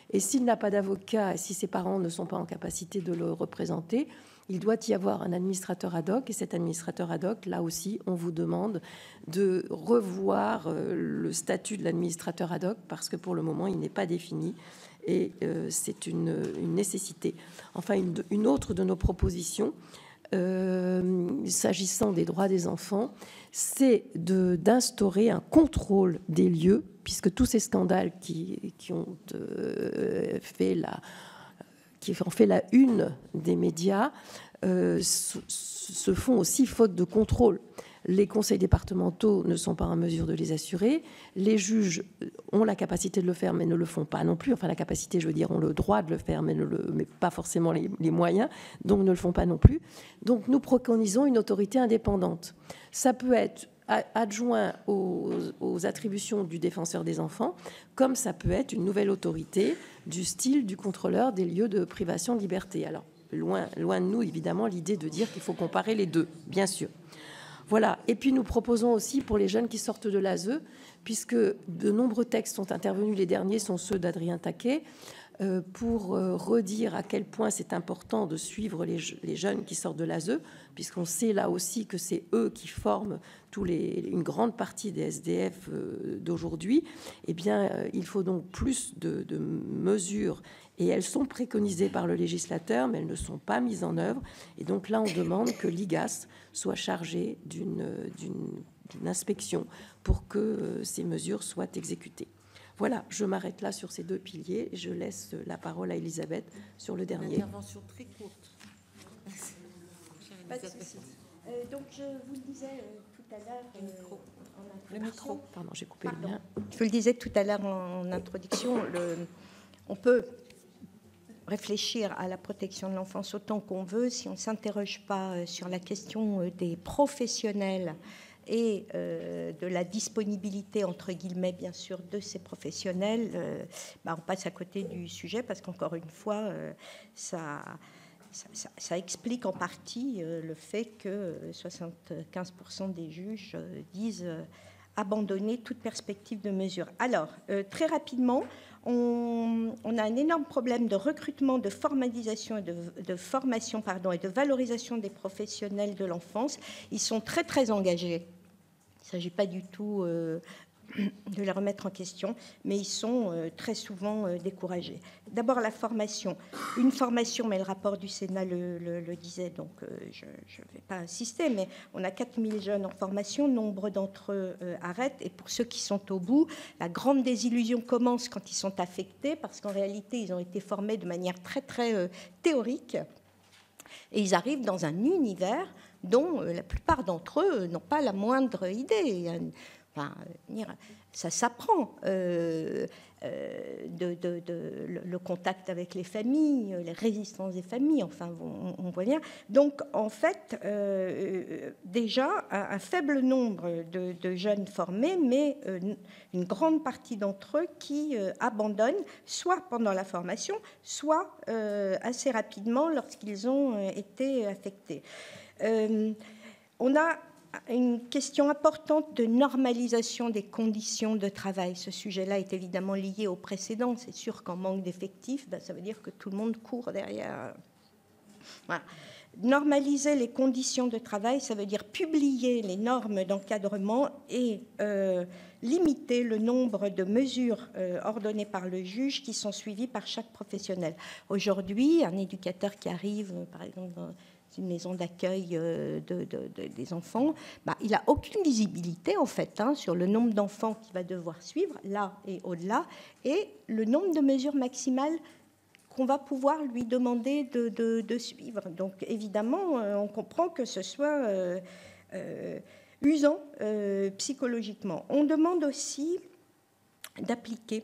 Et s'il n'a pas d'avocat, et si ses parents ne sont pas en capacité de le représenter, il doit y avoir un administrateur ad hoc. Et cet administrateur ad hoc, là aussi, on vous demande de revoir le statut de l'administrateur ad hoc, parce que pour le moment, il n'est pas défini. et c'est une nécessité. Enfin, une autre de nos propositions, s'agissant des droits des enfants, c'est d'instaurer un contrôle des lieux, puisque tous ces scandales qui ont fait la une des médias se font aussi faute de contrôle. Les conseils départementaux ne sont pas en mesure de les assurer. Les juges ont la capacité de le faire, mais ne le font pas non plus. Enfin, la capacité, je veux dire, ont le droit de le faire, mais pas forcément les moyens, donc ne le font pas non plus. Donc, nous préconisons une autorité indépendante. Ça peut être adjoint aux attributions du défenseur des enfants, comme ça peut être une nouvelle autorité du style du contrôleur des lieux de privation de liberté. Alors, loin de nous, évidemment, l'idée de dire qu'il faut comparer les deux, bien sûr. Voilà. Et puis nous proposons aussi pour les jeunes qui sortent de l'ASE, puisque de nombreux textes sont intervenus, les derniers sont ceux d'Adrien Taquet, pour redire à quel point c'est important de suivre les jeunes qui sortent de l'ASE, puisqu'on sait là aussi que c'est eux qui forment une grande partie des SDF d'aujourd'hui. Eh bien, il faut donc plus de mesures, et elles sont préconisées par le législateur, mais elles ne sont pas mises en œuvre. Et donc là, on demande que l'IGAS soit chargé d'une inspection pour que ces mesures soient exécutées. Voilà, je m'arrête là sur ces deux piliers. Je laisse la parole à Elisabeth sur le dernier. Intervention très courte. Pas de souci. Donc, je vous le disais tout à l'heure en introduction. Le micro, pardon, j'ai coupé le mien. Je vous le disais tout à l'heure en introduction, on peut réfléchir à la protection de l'enfance autant qu'on veut si on ne s'interroge pas sur la question des professionnels et de la disponibilité, entre guillemets, bien sûr, de ces professionnels. On passe à côté du sujet parce qu'encore une fois, ça explique en partie le fait que 75% des juges disent abandonner toute perspective de mesure. Alors, très rapidement, on a un énorme problème de recrutement, de formalisation et de formation, et de valorisation des professionnels de l'enfance. Ils sont très, très engagés. Il ne s'agit pas du tout de les remettre en question, mais ils sont très souvent découragés. D'abord, la formation. Une formation, mais le rapport du Sénat le disait, donc je ne vais pas insister, mais on a 4000 jeunes en formation, nombre d'entre eux arrêtent, et pour ceux qui sont au bout, la grande désillusion commence quand ils sont affectés, parce qu'en réalité, ils ont été formés de manière très, très théorique, et ils arrivent dans un univers dont la plupart d'entre eux n'ont pas la moindre idée. Enfin, ça s'apprend, le contact avec les familles, les résistances des familles, enfin, on voit bien. Donc, en fait, déjà, un faible nombre de jeunes formés, mais une grande partie d'entre eux qui abandonnent, soit pendant la formation, soit assez rapidement lorsqu'ils ont été affectés. On a une question importante de normalisation des conditions de travail. Ce sujet-là est évidemment lié au précédent. C'est sûr qu'en manque d'effectifs, ça veut dire que tout le monde court derrière. Voilà. Normaliser les conditions de travail, ça veut dire publier les normes d'encadrement et limiter le nombre de mesures ordonnées par le juge qui sont suivies par chaque professionnel. Aujourd'hui, un éducateur qui arrive, par exemple, dans une maison d'accueil des enfants, il n'a aucune visibilité en fait sur le nombre d'enfants qu'il va devoir suivre, là et au-delà, et le nombre de mesures maximales qu'on va pouvoir lui demander de suivre. Donc évidemment, on comprend que ce soit usant psychologiquement. On demande aussi d'appliquer,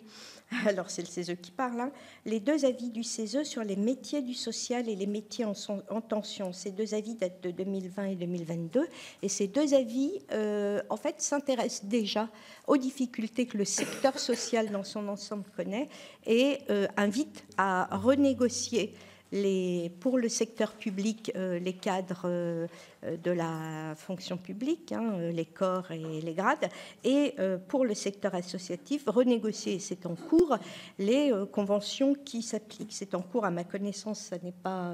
alors c'est le CESE qui parle, les deux avis du CESE sur les métiers du social et les métiers en tension. Ces deux avis datent de 2020 et 2022, et ces deux avis, en fait, s'intéressent déjà aux difficultés que le secteur social dans son ensemble connaît et invitent à renégocier pour le secteur public, les cadres de la fonction publique, les corps et les grades, et pour le secteur associatif, renégocier, c'est en cours, les conventions qui s'appliquent. C'est en cours, à ma connaissance, ça n'est pas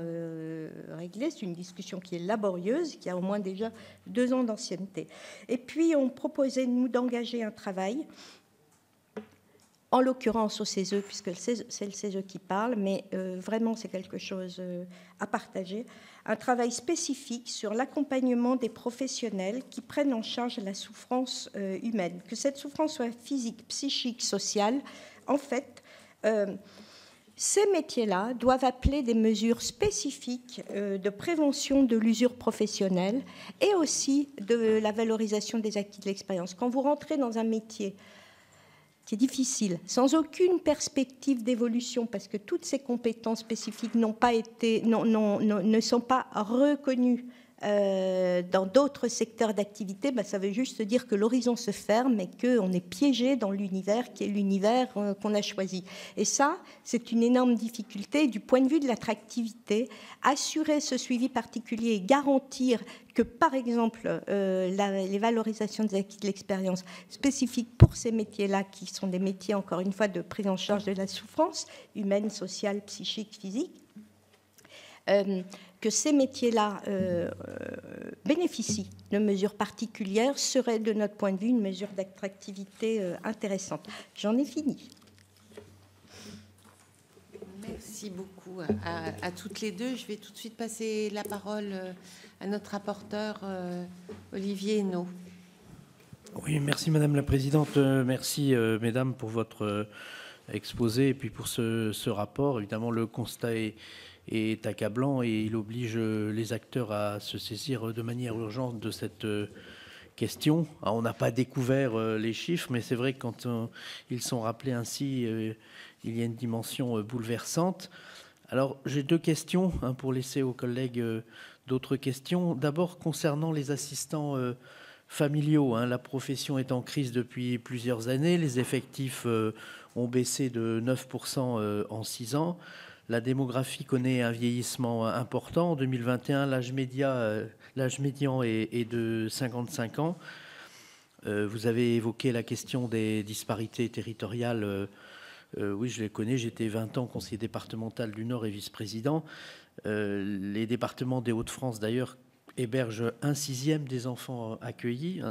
réglé, c'est une discussion qui est laborieuse, qui a au moins déjà 2 ans d'ancienneté. Et puis, on proposait, nous, d'engager un travail en l'occurrence au CESE, puisque c'est le CESE qui parle, mais vraiment c'est quelque chose à partager, un travail spécifique sur l'accompagnement des professionnels qui prennent en charge la souffrance humaine, que cette souffrance soit physique, psychique, sociale. En fait, ces métiers-là doivent appeler des mesures spécifiques de prévention de l'usure professionnelle et aussi de la valorisation des acquis de l'expérience. Quand vous rentrez dans un métier qui est difficile, sans aucune perspective d'évolution, parce que toutes ces compétences spécifiques ne sont pas reconnues dans d'autres secteurs d'activité, ça veut juste dire que l'horizon se ferme et qu'on est piégé dans l'univers qui est l'univers qu'on a choisi. Et ça, c'est une énorme difficulté. Du point de vue de l'attractivité, assurer ce suivi particulier et garantir que, par exemple, les valorisations des acquis de l'expérience spécifiques pour ces métiers-là, qui sont des métiers, encore une fois, de prise en charge de la souffrance humaine, sociale, psychique, physique, que ces métiers-là bénéficient de mesures particulières serait, de notre point de vue, une mesure d'attractivité intéressante. J'en ai fini. Merci beaucoup à toutes les deux. Je vais tout de suite passer la parole à notre rapporteur Olivier Henno. Oui, merci Madame la Présidente. Merci Mesdames pour votre exposé et puis pour ce rapport. Évidemment, le constat est accablant et il oblige les acteurs à se saisir de manière urgente de cette question. Alors, on n'a pas découvert les chiffres, mais c'est vrai que quand ils sont rappelés ainsi, il y a une dimension bouleversante. Alors, j'ai deux questions pour laisser aux collègues d'autres questions. D'abord, concernant les assistants familiaux, la profession est en crise depuis plusieurs années. Les effectifs ont baissé de 9% en 6 ans. La démographie connaît un vieillissement important. En 2021, l'âge médian est de 55 ans. Vous avez évoqué la question des disparités territoriales. Oui, je les connais. J'étais 20 ans conseiller départemental du Nord et vice-président. Les départements des Hauts-de-France, d'ailleurs, hébergent 1/6 des enfants accueillis,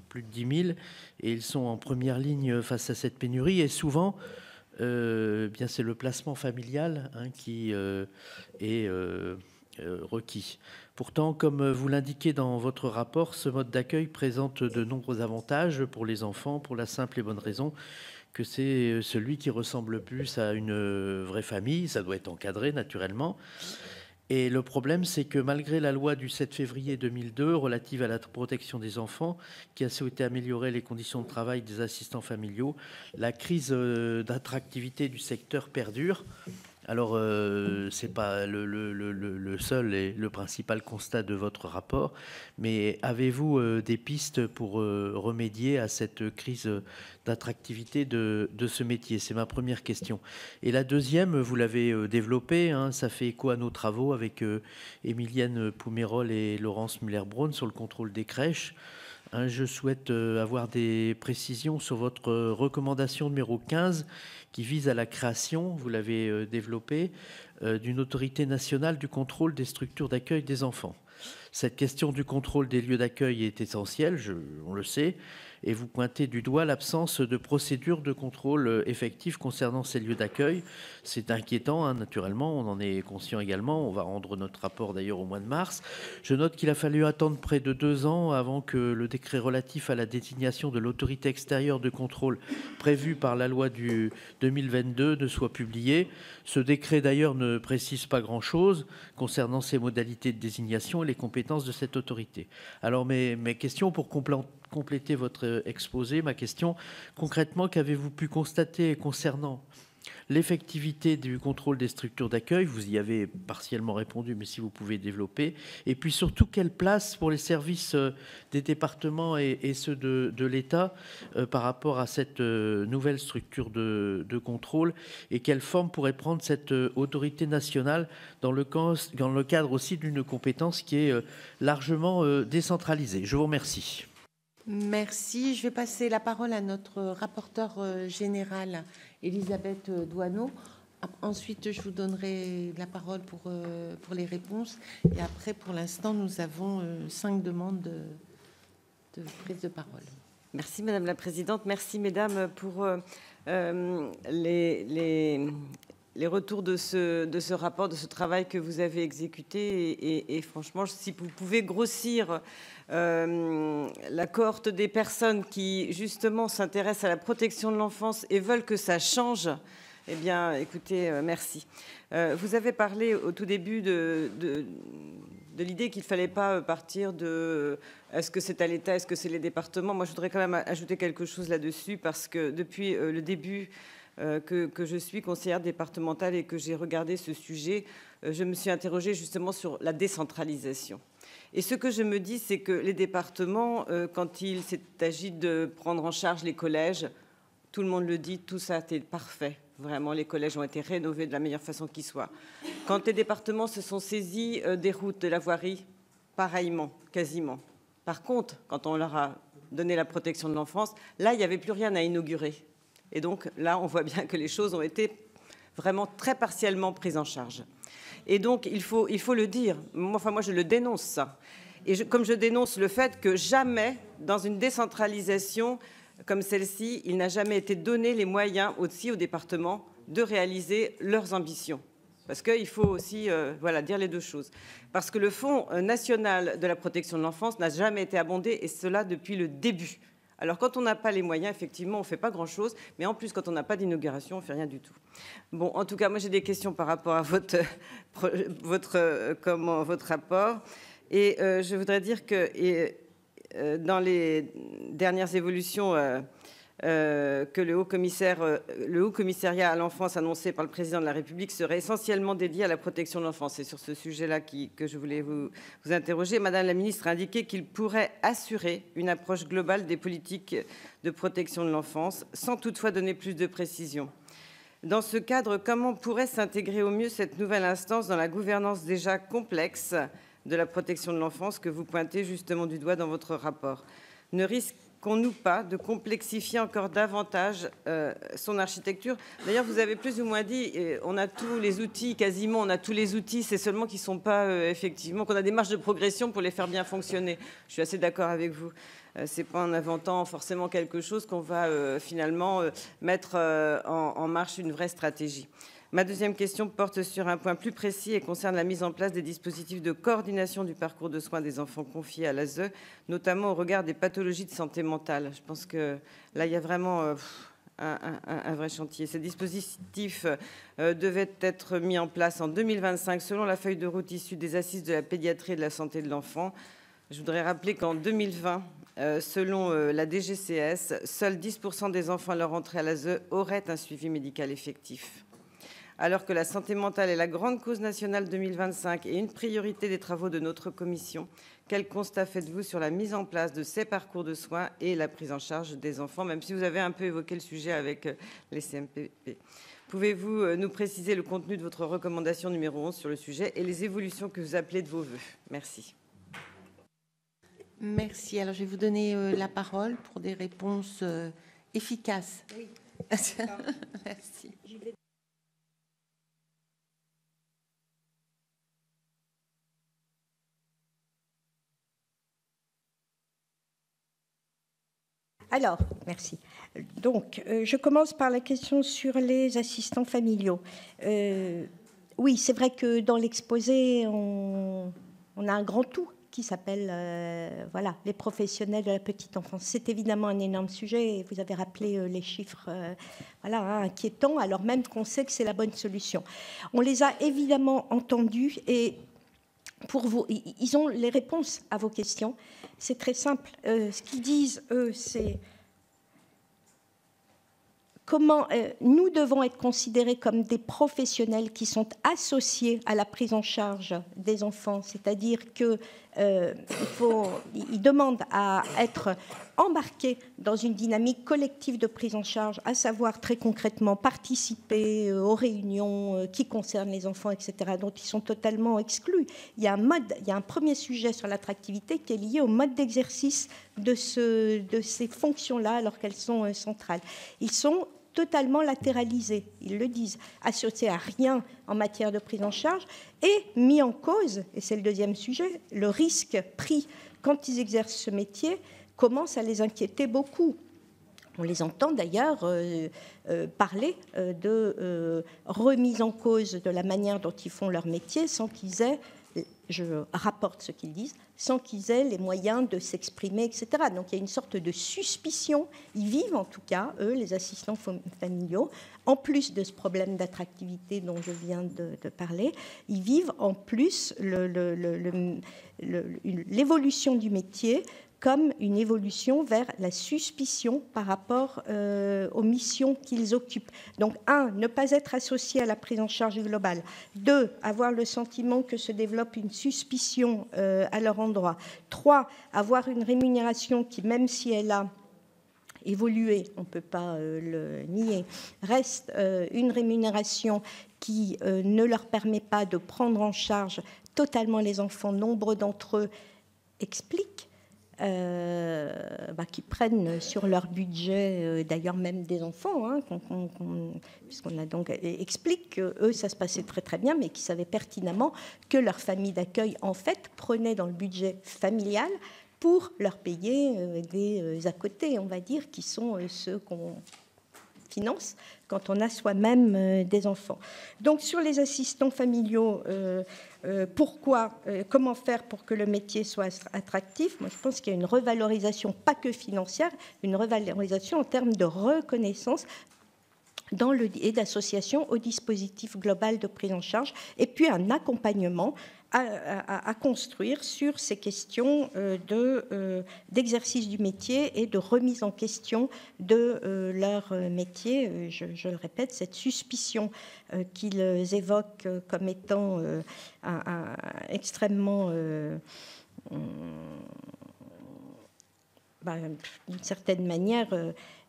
plus de 10 000, et ils sont en première ligne face à cette pénurie. Et souvent, bien c'est le placement familial qui est requis. Pourtant, comme vous l'indiquez dans votre rapport, ce mode d'accueil présente de nombreux avantages pour les enfants, pour la simple et bonne raison que c'est celui qui ressemble le plus à une vraie famille. Ça doit être encadré naturellement. Et le problème, c'est que malgré la loi du 7 février 2002 relative à la protection des enfants, qui a souhaité améliorer les conditions de travail des assistants familiaux, la crise d'attractivité du secteur perdure. Alors, ce n'est pas le seul et le principal constat de votre rapport, mais avez-vous des pistes pour remédier à cette crise d'attractivité de ce métier? C'est ma première question. Et la deuxième, vous l'avez développée, ça fait écho à nos travaux avec Émilienne Poumerol et Laurence Muller-Braun sur le contrôle des crèches. Je souhaite avoir des précisions sur votre recommandation numéro 15 qui vise à la création, vous l'avez développée, d'une autorité nationale du contrôle des structures d'accueil des enfants. Cette question du contrôle des lieux d'accueil est essentielle, on le sait, et vous pointez du doigt l'absence de procédure de contrôle effective concernant ces lieux d'accueil. C'est inquiétant, naturellement, on en est conscient également. On va rendre notre rapport d'ailleurs au mois de mars. Je note qu'il a fallu attendre près de 2 ans avant que le décret relatif à la désignation de l'autorité extérieure de contrôle prévu par la loi du 2022 ne soit publié. Ce décret d'ailleurs ne précise pas grand-chose concernant ses modalités de désignation et les compétences de cette autorité. Alors mes questions pour compléter votre exposé, ma question, concrètement, qu'avez-vous pu constater concernant l'effectivité du contrôle des structures d'accueil? Vous y avez partiellement répondu, mais si vous pouvez développer. Et puis surtout, quelle place pour les services des départements et ceux de l'État par rapport à cette nouvelle structure de contrôle, et quelle forme pourrait prendre cette autorité nationale dans le cadre aussi d'une compétence qui est largement décentralisée? Je vous remercie. Merci. Je vais passer la parole à notre rapporteure générale, Elisabeth Doineau. Ensuite, je vous donnerai la parole pour les réponses. Et après, pour l'instant, nous avons 5 demandes de prise de parole. Merci Madame la Présidente. Merci Mesdames pour les retours de ce rapport, de ce travail que vous avez exécuté. Et franchement, si vous pouvez grossir la cohorte des personnes qui, justement, s'intéressent à la protection de l'enfance et veulent que ça change, eh bien, écoutez, merci. Vous avez parlé au tout début de l'idée qu'il ne fallait pas partir de est-ce que c'est à l'État, est-ce que c'est les départements. Moi, je voudrais quand même ajouter quelque chose là-dessus, parce que depuis le début que je suis conseillère départementale et que j'ai regardé ce sujet, je me suis interrogée justement sur la décentralisation. Et ce que je me dis, c'est que les départements, quand il s'agit de prendre en charge les collèges, tout le monde le dit, tout ça a été parfait. Vraiment, les collèges ont été rénovés de la meilleure façon qui soit. Quand les départements se sont saisis des routes, de la voirie, pareillement, quasiment. Par contre, quand on leur a donné la protection de l'enfance, là, il n'y avait plus rien à inaugurer. Et donc, là, on voit bien que les choses ont été vraiment très partiellement prises en charge. Et donc, il faut le dire. Moi, je le dénonce, ça. Et comme je dénonce le fait que jamais, dans une décentralisation comme celle-ci, il n'a jamais été donné les moyens aussi aux départements de réaliser leurs ambitions. Parce qu'il faut aussi dire les deux choses. Parce que le Fonds national de la protection de l'enfance n'a jamais été abondé, et cela depuis le début. Alors, quand on n'a pas les moyens, effectivement, on ne fait pas grand-chose. Mais en plus, quand on n'a pas d'inauguration, on ne fait rien du tout. Bon, en tout cas, moi, j'ai des questions par rapport à votre rapport. Et je voudrais dire que dans les dernières évolutions que le Haut Commissariat à l'enfance annoncé par le Président de la République serait essentiellement dédié à la protection de l'enfance. C'est sur ce sujet-là que je voulais vous interroger. Madame la ministre a indiqué qu'il pourrait assurer une approche globale des politiques de protection de l'enfance, sans toutefois donner plus de précisions. Dans ce cadre, comment pourrait s'intégrer au mieux cette nouvelle instance dans la gouvernance déjà complexe de la protection de l'enfance que vous pointez justement du doigt dans votre rapport? Ne risquons-nous pas de complexifier encore davantage son architecture? D'ailleurs, vous avez plus ou moins dit, on a tous les outils, quasiment on a tous les outils, c'est seulement qu'ils ne sont pas effectivement, qu'on a des marges de progression pour les faire bien fonctionner. Je suis assez d'accord avec vous. Ce n'est pas en inventant forcément quelque chose qu'on va finalement mettre en marche une vraie stratégie. Ma deuxième question porte sur un point plus précis et concerne la mise en place des dispositifs de coordination du parcours de soins des enfants confiés à l'ASE, notamment au regard des pathologies de santé mentale. Je pense que là, il y a vraiment un vrai chantier. Ces dispositifs devaient être mis en place en 2025 selon la feuille de route issue des assises de la pédiatrie et de la santé de l'enfant. Je voudrais rappeler qu'en 2020, selon la DGCS, seuls 10% des enfants à leur entrée à l'ASE auraient un suivi médical effectif. Alors que la santé mentale est la grande cause nationale 2025 et une priorité des travaux de notre commission, quel constat faites-vous sur la mise en place de ces parcours de soins et la prise en charge des enfants, même si vous avez un peu évoqué le sujet avec les CMPP? Pouvez-vous nous préciser le contenu de votre recommandation numéro 11 sur le sujet et les évolutions que vous appelez de vos voeux? Merci. Merci. Alors, je vais vous donner la parole pour des réponses efficaces. Oui. Merci. Alors, merci. Donc, je commence par la question sur les assistants familiaux. Oui, c'est vrai que dans l'exposé, on a un grand tout qui s'appelle les professionnels de la petite enfance. C'est évidemment un énorme sujet, et vous avez rappelé les chiffres inquiétants, alors même qu'on sait que c'est la bonne solution. On les a évidemment entendus, et pour vous, ils ont les réponses à vos questions. C'est très simple. Ce qu'ils disent, eux, c'est comment nous devons être considérés comme des professionnels qui sont associés à la prise en charge des enfants. C'est-à-dire qu'ils demandent à être embarqués dans une dynamique collective de prise en charge, à savoir très concrètement participer aux réunions qui concernent les enfants, etc., dont ils sont totalement exclus. Il y a un premier sujet sur l'attractivité qui est lié au mode d'exercice de ces fonctions-là, alors qu'elles sont centrales. Ils sont totalement latéralisés, ils le disent, associés à rien en matière de prise en charge et mis en cause, et c'est le deuxième sujet, le risque pris quand ils exercent ce métier commencent à les inquiéter beaucoup. On les entend d'ailleurs parler de remise en cause de la manière dont ils font leur métier sans qu'ils aient, je rapporte ce qu'ils disent, sans qu'ils aient les moyens de s'exprimer, etc. Donc il y a une sorte de suspicion. Ils vivent en tout cas, eux, les assistants familiaux, en plus de ce problème d'attractivité dont je viens de parler, ils vivent en plus l'évolution du métier comme une évolution vers la suspicion par rapport aux missions qu'ils occupent. Donc, 1, ne pas être associé à la prise en charge globale. 2, avoir le sentiment que se développe une suspicion à leur endroit. 3, avoir une rémunération qui, même si elle a évolué, on ne peut pas le nier, reste une rémunération qui ne leur permet pas de prendre en charge totalement les enfants. Nombre d'entre eux expliquent qui prennent sur leur budget, d'ailleurs même des enfants, hein, puisqu'on a donc explique que eux ça se passait très très bien, mais qu'ils savaient pertinemment que leur famille d'accueil en fait prenait dans le budget familial pour leur payer des à côté, on va dire, qui sont ceux qu'on finance quand on a soi-même des enfants. Donc sur les assistants familiaux, comment faire pour que le métier soit attractif? Moi, je pense qu'il y a une revalorisation, pas que financière, une revalorisation en termes de reconnaissance et d'association au dispositif global de prise en charge, et puis un accompagnement à construire sur ces questions d'exercice du métier et de remise en question de leur métier. Je le répète, cette suspicion qu'ils évoquent comme étant extrêmement... d'une certaine manière,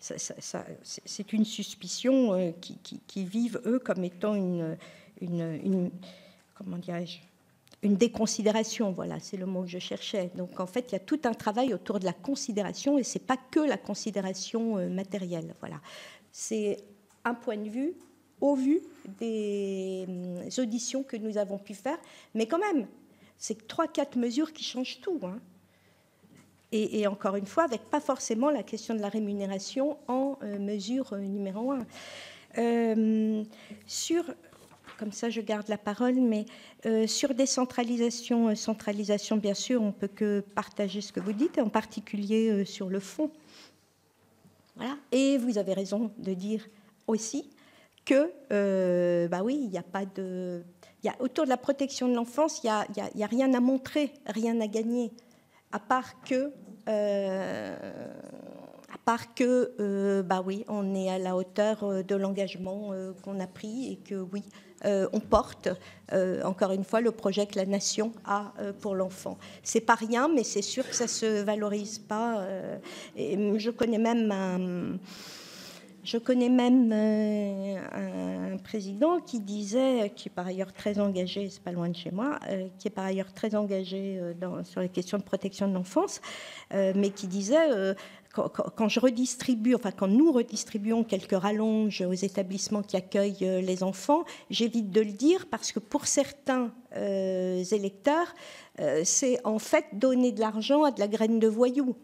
c'est une suspicion qu'ils vivent, eux, comme étant comment dirais-je, une déconsidération, voilà, c'est le mot que je cherchais. Donc, en fait, il y a tout un travail autour de la considération, et ce n'est pas que la considération matérielle. Voilà. C'est un point de vue au vu des auditions que nous avons pu faire, mais quand même, c'est 3-4 mesures qui changent tout, hein. Et encore une fois, avec pas forcément la question de la rémunération en mesure numéro 1. Comme ça je garde la parole, mais sur décentralisation, centralisation, bien sûr, on ne peut que partager ce que vous dites, en particulier sur le fond. Voilà. Et vous avez raison de dire aussi que, oui, il n'y a pas de... autour de la protection de l'enfance, il n'y a rien à montrer, rien à gagner, à part que oui, on est à la hauteur de l'engagement qu'on a pris et que oui, on porte, encore une fois, le projet que la nation a pour l'enfant. C'est pas rien, mais c'est sûr que ça se valorise pas. Et je connais même un président qui disait, qui est par ailleurs très engagé, c'est pas loin de chez moi, qui est par ailleurs très engagé sur les questions de protection de l'enfance, mais qui disait... Quand nous redistribuons quelques rallonges aux établissements qui accueillent les enfants, j'évite de le dire parce que pour certains électeurs, c'est en fait donner de l'argent à de la graine de voyou.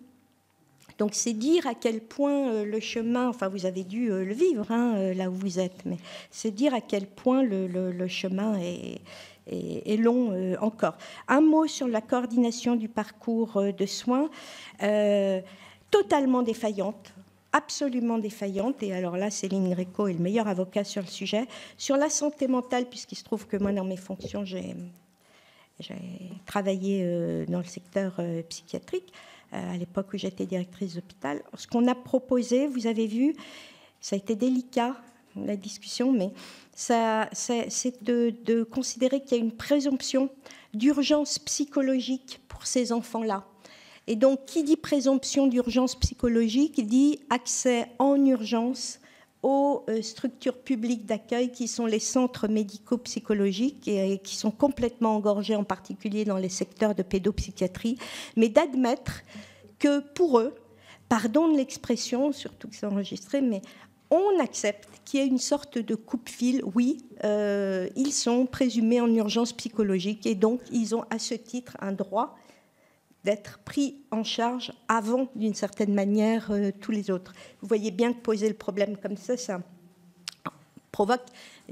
Donc c'est dire à quel point le chemin, enfin vous avez dû le vivre là où vous êtes, mais c'est dire à quel point le chemin est long encore. Un mot sur la coordination du parcours de soins. Totalement défaillante, absolument défaillante, et alors là, Céline Gréco est le meilleur avocat sur le sujet. Sur la santé mentale, puisqu'il se trouve que moi, dans mes fonctions, j'ai travaillé dans le secteur psychiatrique, à l'époque où j'étais directrice d'hôpital. Ce qu'on a proposé, vous avez vu, ça a été délicat, la discussion, mais c'est de considérer qu'il y a une présomption d'urgence psychologique pour ces enfants-là. Et donc, qui dit présomption d'urgence psychologique dit accès en urgence aux structures publiques d'accueil qui sont les centres médico-psychologiques et qui sont complètement engorgés, en particulier dans les secteurs de pédopsychiatrie, mais d'admettre que pour eux, pardon de l'expression, surtout que c'est enregistré, mais on accepte qu'il y ait une sorte de coupe-fil. Oui, ils sont présumés en urgence psychologique et donc ils ont à ce titre un droit d'être pris en charge avant, d'une certaine manière, tous les autres. Vous voyez bien que poser le problème comme ça provoque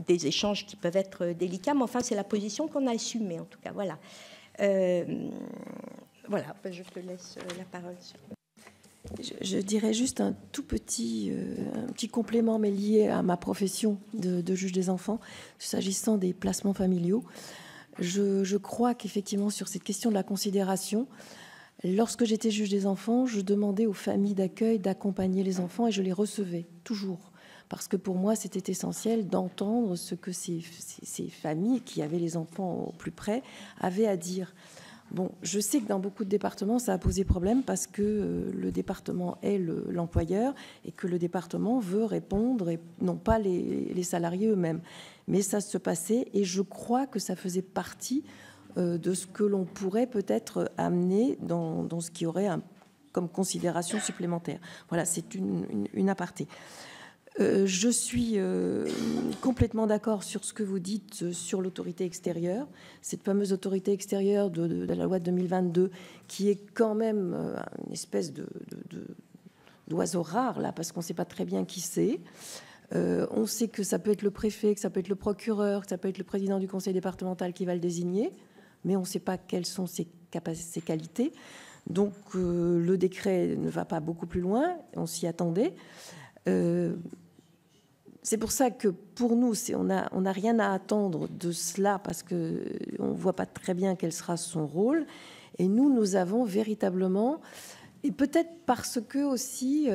des échanges qui peuvent être délicats, mais enfin, c'est la position qu'on a assumée, en tout cas. Voilà. Voilà, je te laisse la parole. Je dirais juste un petit complément, mais lié à ma profession de juge des enfants, s'agissant des placements familiaux. Je crois qu'effectivement, sur cette question de la considération, lorsque j'étais juge des enfants, je demandais aux familles d'accueil d'accompagner les enfants et je les recevais toujours. Parce que pour moi, c'était essentiel d'entendre ce que ces familles qui avaient les enfants au plus près avaient à dire. Bon, je sais que dans beaucoup de départements, ça a posé problème parce que le département est l'employeur et que le département veut répondre et non pas les salariés eux-mêmes. Mais ça se passait et je crois que ça faisait partie de ce que l'on pourrait peut-être amener dans ce qui aurait comme considération supplémentaire. Voilà, c'est une aparté. Je suis complètement d'accord sur ce que vous dites sur l'autorité extérieure, cette fameuse autorité extérieure de la loi de 2022, qui est quand même une espèce d'oiseau rare, là, parce qu'on ne sait pas très bien qui c'est. On sait que ça peut être le préfet, que ça peut être le procureur, que ça peut être le président du conseil départemental qui va le désigner, mais on ne sait pas quelles sont ses qualités. Donc le décret ne va pas beaucoup plus loin, on s'y attendait. C'est pour ça que pour nous, on n'a rien à attendre de cela parce qu'on ne voit pas très bien quel sera son rôle. Et nous avons véritablement, et peut-être parce que aussi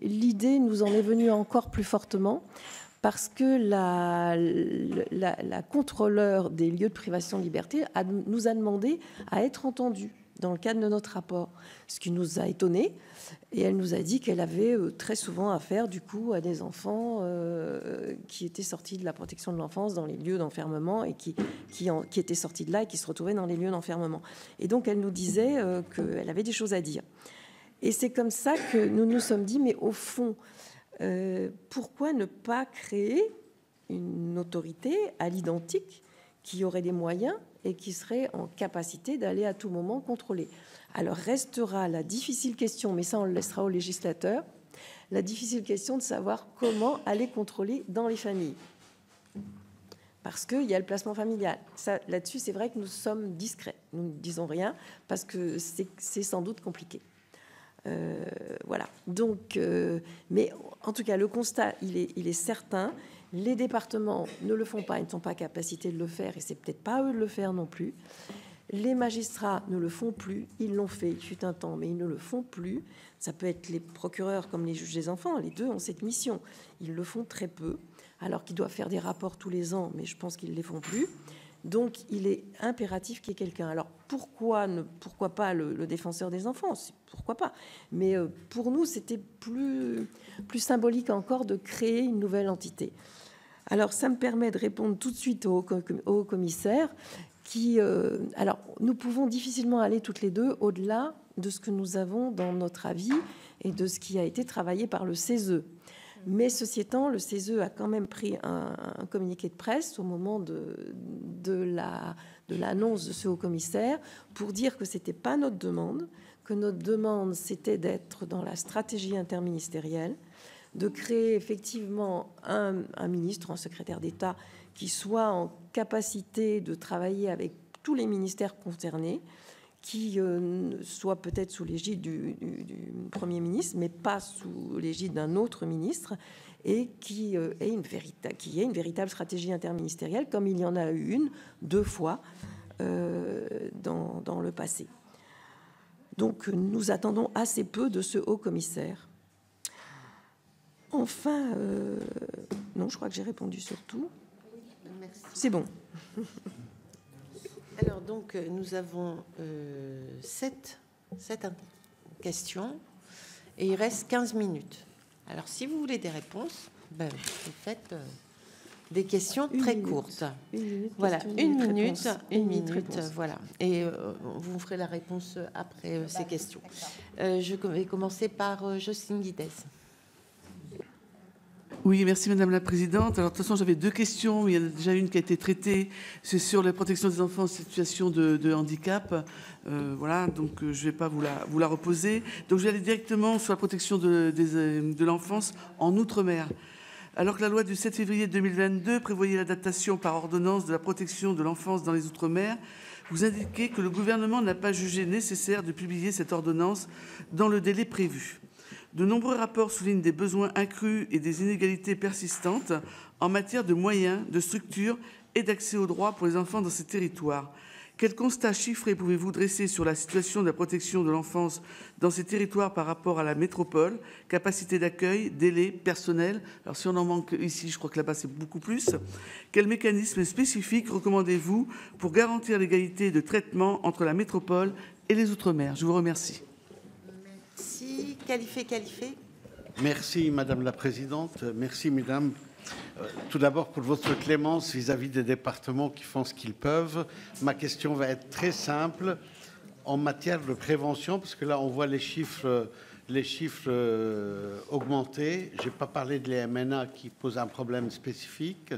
l'idée nous en est venue encore plus fortement, parce que la contrôleur des lieux de privation de liberté nous a demandé à être entendus dans le cadre de notre rapport, ce qui nous a étonnés. Et elle nous a dit qu'elle avait très souvent affaire, du coup, à des enfants qui étaient sortis de la protection de l'enfance dans les lieux d'enfermement et qui étaient sortis de là et qui se retrouvaient dans les lieux d'enfermement. Et donc, elle nous disait qu'elle avait des choses à dire. Et c'est comme ça que nous nous sommes dit, mais au fond, pourquoi ne pas créer une autorité à l'identique qui aurait des moyens et qui serait en capacité d'aller à tout moment contrôler. Alors restera la difficile question, mais ça on le laissera aux législateurs, la difficile question de savoir comment aller contrôler dans les familles. Parce qu'il y a le placement familial. Là-dessus, c'est vrai que nous sommes discrets. Nous ne disons rien parce que c'est sans doute compliqué. Voilà. Donc, mais en tout cas, le constat, il est certain. Les départements ne le font pas, ils ne sont pas en capacité de le faire, et c'est peut-être pas à eux de le faire non plus. Les magistrats ne le font plus, ils l'ont fait, il fut un temps, mais ils ne le font plus. Ça peut être les procureurs comme les juges des enfants, les deux ont cette mission. Ils le font très peu, alors qu'ils doivent faire des rapports tous les ans, mais je pense qu'ils ne les font plus. Donc, il est impératif qu'il y ait quelqu'un. Alors, pourquoi pas le défenseur des enfants? Pourquoi pas? Mais pour nous, c'était plus symbolique encore de créer une nouvelle entité. Alors, ça me permet de répondre tout de suite au commissaire qui... alors, nous pouvons difficilement aller toutes les deux au-delà de ce que nous avons dans notre avis et de ce qui a été travaillé par le CESE. Mais ceci étant, le CESE a quand même pris un communiqué de presse au moment de l'annonce de ce haut-commissaire pour dire que ce n'était pas notre demande, que notre demande, c'était d'être dans la stratégie interministérielle, de créer effectivement un ministre, un secrétaire d'État qui soit en capacité de travailler avec tous les ministères concernés, qui soit peut-être sous l'égide du Premier ministre, mais pas sous l'égide d'un autre ministre, et qui ait une véritable stratégie interministérielle, comme il y en a eu deux fois dans le passé. Donc nous attendons assez peu de ce haut-commissaire. Enfin, non, je crois que j'ai répondu sur tout. Merci. C'est bon. Alors, donc, nous avons 7 questions et il reste 15 minutes. Alors, si vous voulez des réponses, vous faites des questions très courtes. Voilà, une minute, voilà. Et vous ferez la réponse après ces questions. Je vais commencer par Jocelyne Guidez. Oui, merci Madame la Présidente. Alors de toute façon, j'avais 2 questions. Il y en a déjà une qui a été traitée. C'est sur la protection des enfants en situation de handicap. Voilà, donc je ne vais pas vous la reposer. Donc je vais aller directement sur la protection de l'enfance en Outre-mer. Alors que la loi du 7 février 2022 prévoyait l'adaptation par ordonnance de la protection de l'enfance dans les Outre-mer, vous indiquez que le gouvernement n'a pas jugé nécessaire de publier cette ordonnance dans le délai prévu. De nombreux rapports soulignent des besoins accrus et des inégalités persistantes en matière de moyens, de structures et d'accès aux droits pour les enfants dans ces territoires. Quel constat chiffré pouvez-vous dresser sur la situation de la protection de l'enfance dans ces territoires par rapport à la métropole? Capacité d'accueil, délai, personnel. Alors si on en manque ici, je crois que là-bas c'est beaucoup plus. Quel mécanisme spécifique recommandez-vous pour garantir l'égalité de traitement entre la métropole et les Outre-mer? Je vous remercie. Merci. Qualifié. Merci Madame la Présidente. Merci Mesdames. Tout d'abord pour votre clémence vis-à-vis des départements qui font ce qu'ils peuvent. Ma question va être très simple en matière de prévention, parce que là on voit les chiffres augmenter. Je n'ai pas parlé de l'EMNA qui pose un problème spécifique,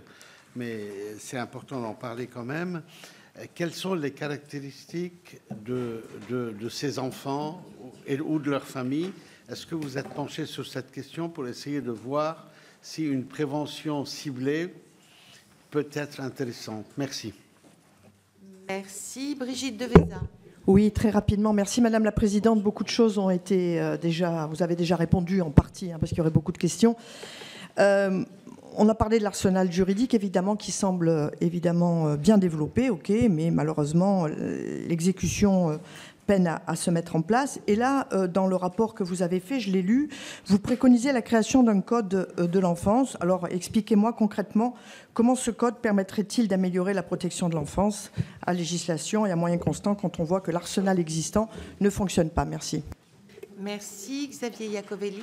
mais c'est important d'en parler quand même. Quelles sont les caractéristiques de ces enfants ou de leur famille? Est-ce que vous êtes penché sur cette question pour essayer de voir si une prévention ciblée peut être intéressante? Merci. Merci. Brigitte Devésa. Oui, très rapidement. Merci Madame la Présidente. Beaucoup de choses ont été vous avez déjà répondu en partie, parce qu'il y aurait beaucoup de questions. On a parlé de l'arsenal juridique, évidemment, qui semble évidemment bien développé, ok, mais malheureusement, l'exécution peine à se mettre en place. Et là, dans le rapport que vous avez fait, je l'ai lu, vous préconisez la création d'un code de l'enfance. Alors, expliquez-moi concrètement comment ce code permettrait-il d'améliorer la protection de l'enfance à législation et à moyens constants quand on voit que l'arsenal existant ne fonctionne pas. Merci. Merci. Xavier Iacovelli.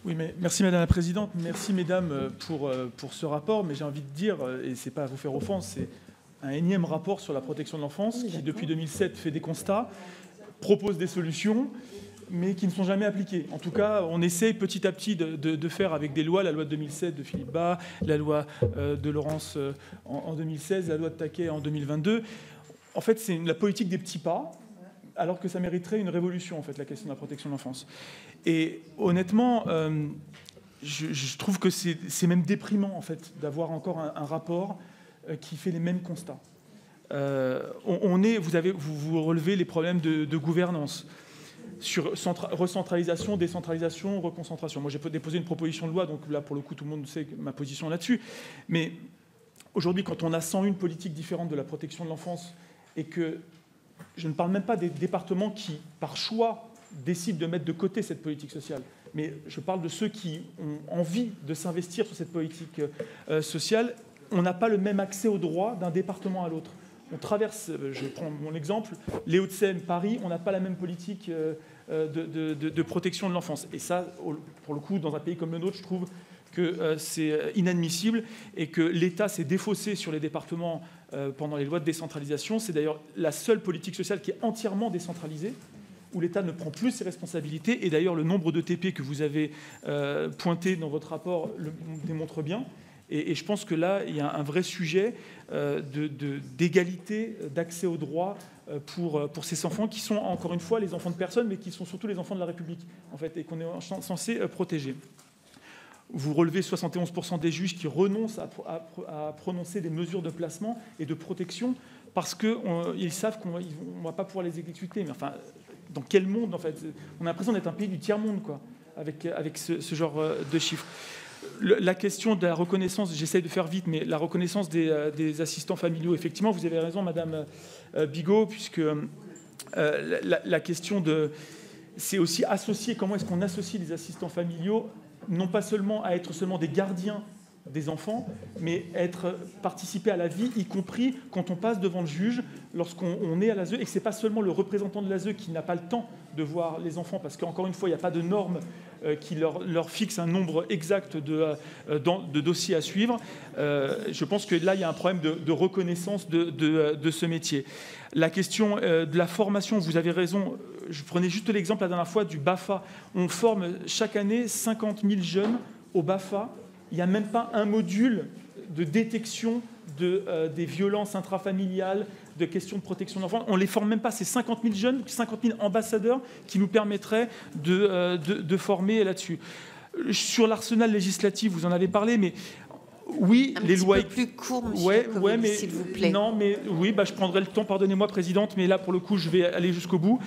Oui, mais merci Madame la Présidente, merci Mesdames pour ce rapport, mais j'ai envie de dire, et c'est pas à vous faire offense, c'est un énième rapport sur la protection de l'enfance qui, depuis 2007, fait des constats, propose des solutions, mais qui ne sont jamais appliquées. En tout cas, on essaie petit à petit de faire avec des lois, la loi de 2007 de Philippe Bas, la loi de Laurence en 2016, la loi de Taquet en 2022. En fait, c'est la politique des petits pas, alors que ça mériterait une révolution, en fait, la question de la protection de l'enfance. Et honnêtement, je trouve que c'est même déprimant, en fait, d'avoir encore un rapport qui fait les mêmes constats. Vous relevez les problèmes de gouvernance, sur recentralisation, décentralisation, reconcentration. Moi, j'ai déposé une proposition de loi, donc là, pour le coup, tout le monde sait ma position là-dessus. Mais aujourd'hui, quand on a 101 politiques différentes de la protection de l'enfance, et que je ne parle même pas des départements qui, par choix, décident de mettre de côté cette politique sociale, mais je parle de ceux qui ont envie de s'investir sur cette politique sociale. On n'a pas le même accès aux droits d'un département à l'autre. On traverse, je prends mon exemple, les Hauts-de-Seine, Paris, on n'a pas la même politique de protection de l'enfance. Et ça, pour le coup, dans un pays comme le nôtre, je trouve que c'est inadmissible et que l'État s'est défaussé sur les départements pendant les lois de décentralisation. C'est d'ailleurs la seule politique sociale qui est entièrement décentralisée, où l'État ne prend plus ses responsabilités. Et d'ailleurs, le nombre de TP que vous avez pointé dans votre rapport le démontre bien. Et je pense que là, il y a un vrai sujet d'égalité, d'accès aux droits pour ces enfants qui sont, encore une fois, les enfants de personne, mais qui sont surtout les enfants de la République, en fait, et qu'on est censé protéger. Vous relevez 71% des juges qui renoncent à prononcer des mesures de placement et de protection parce qu'ils savent qu'on ne va pas pouvoir les exécuter. Mais enfin, dans quel monde, en fait? On a l'impression d'être un pays du tiers-monde, quoi, avec ce genre de chiffres. La question de la reconnaissance, j'essaie de faire vite, mais la reconnaissance des assistants familiaux, effectivement, vous avez raison, Madame Bigot, puisque la question c'est aussi associer, comment est-ce qu'on associe les assistants familiaux, non pas seulement à être seulement des gardiens des enfants, mais participer à la vie, y compris quand on passe devant le juge, lorsqu'on est à l'ASE, et que ce n'est pas seulement le représentant de l'ASE qui n'a pas le temps de voir les enfants, parce qu'encore une fois, il n'y a pas de normes qui leur fixe un nombre exact de dossiers à suivre. Je pense que là, il y a un problème de reconnaissance de ce métier. La question de la formation, vous avez raison. Je prenais juste l'exemple la dernière fois du BAFA. On forme chaque année 50 000 jeunes au BAFA. Il n'y a même pas un module de détection des violences intrafamiliales, de questions de protection de l'enfant. On ne les forme même pas. C'est 50 000 jeunes, 50 000 ambassadeurs qui nous permettraient de former là-dessus. Sur l'arsenal législatif, vous en avez parlé, mais oui, les lois... Un petit peu plus court, monsieur Iacovelli, s'il vous plaît. Non, mais oui, je prendrai le temps, pardonnez-moi, Présidente, mais là, pour le coup, je vais aller jusqu'au bout.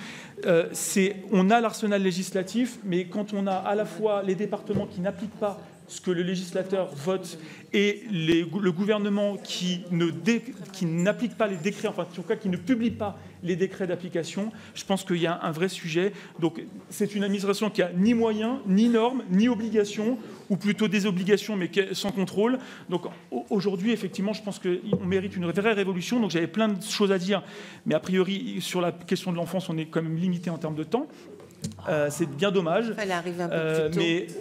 On a l'arsenal législatif, mais quand on a à la fois les départements qui n'appliquent pas ce que le législateur vote et le gouvernement qui n'applique pas les décrets, enfin, en tout cas, qui ne publie pas les décrets d'application, je pense qu'il y a un vrai sujet. Donc, c'est une administration qui n'a ni moyens, ni normes, ni obligations, ou plutôt des obligations, mais sans contrôle. Donc, aujourd'hui, effectivement, je pense qu'on mérite une vraie révolution. Donc, j'avais plein de choses à dire, mais a priori, sur la question de l'enfance, on est quand même limité en termes de temps. C'est bien dommage. Il fallait arriver un peu plus tôt.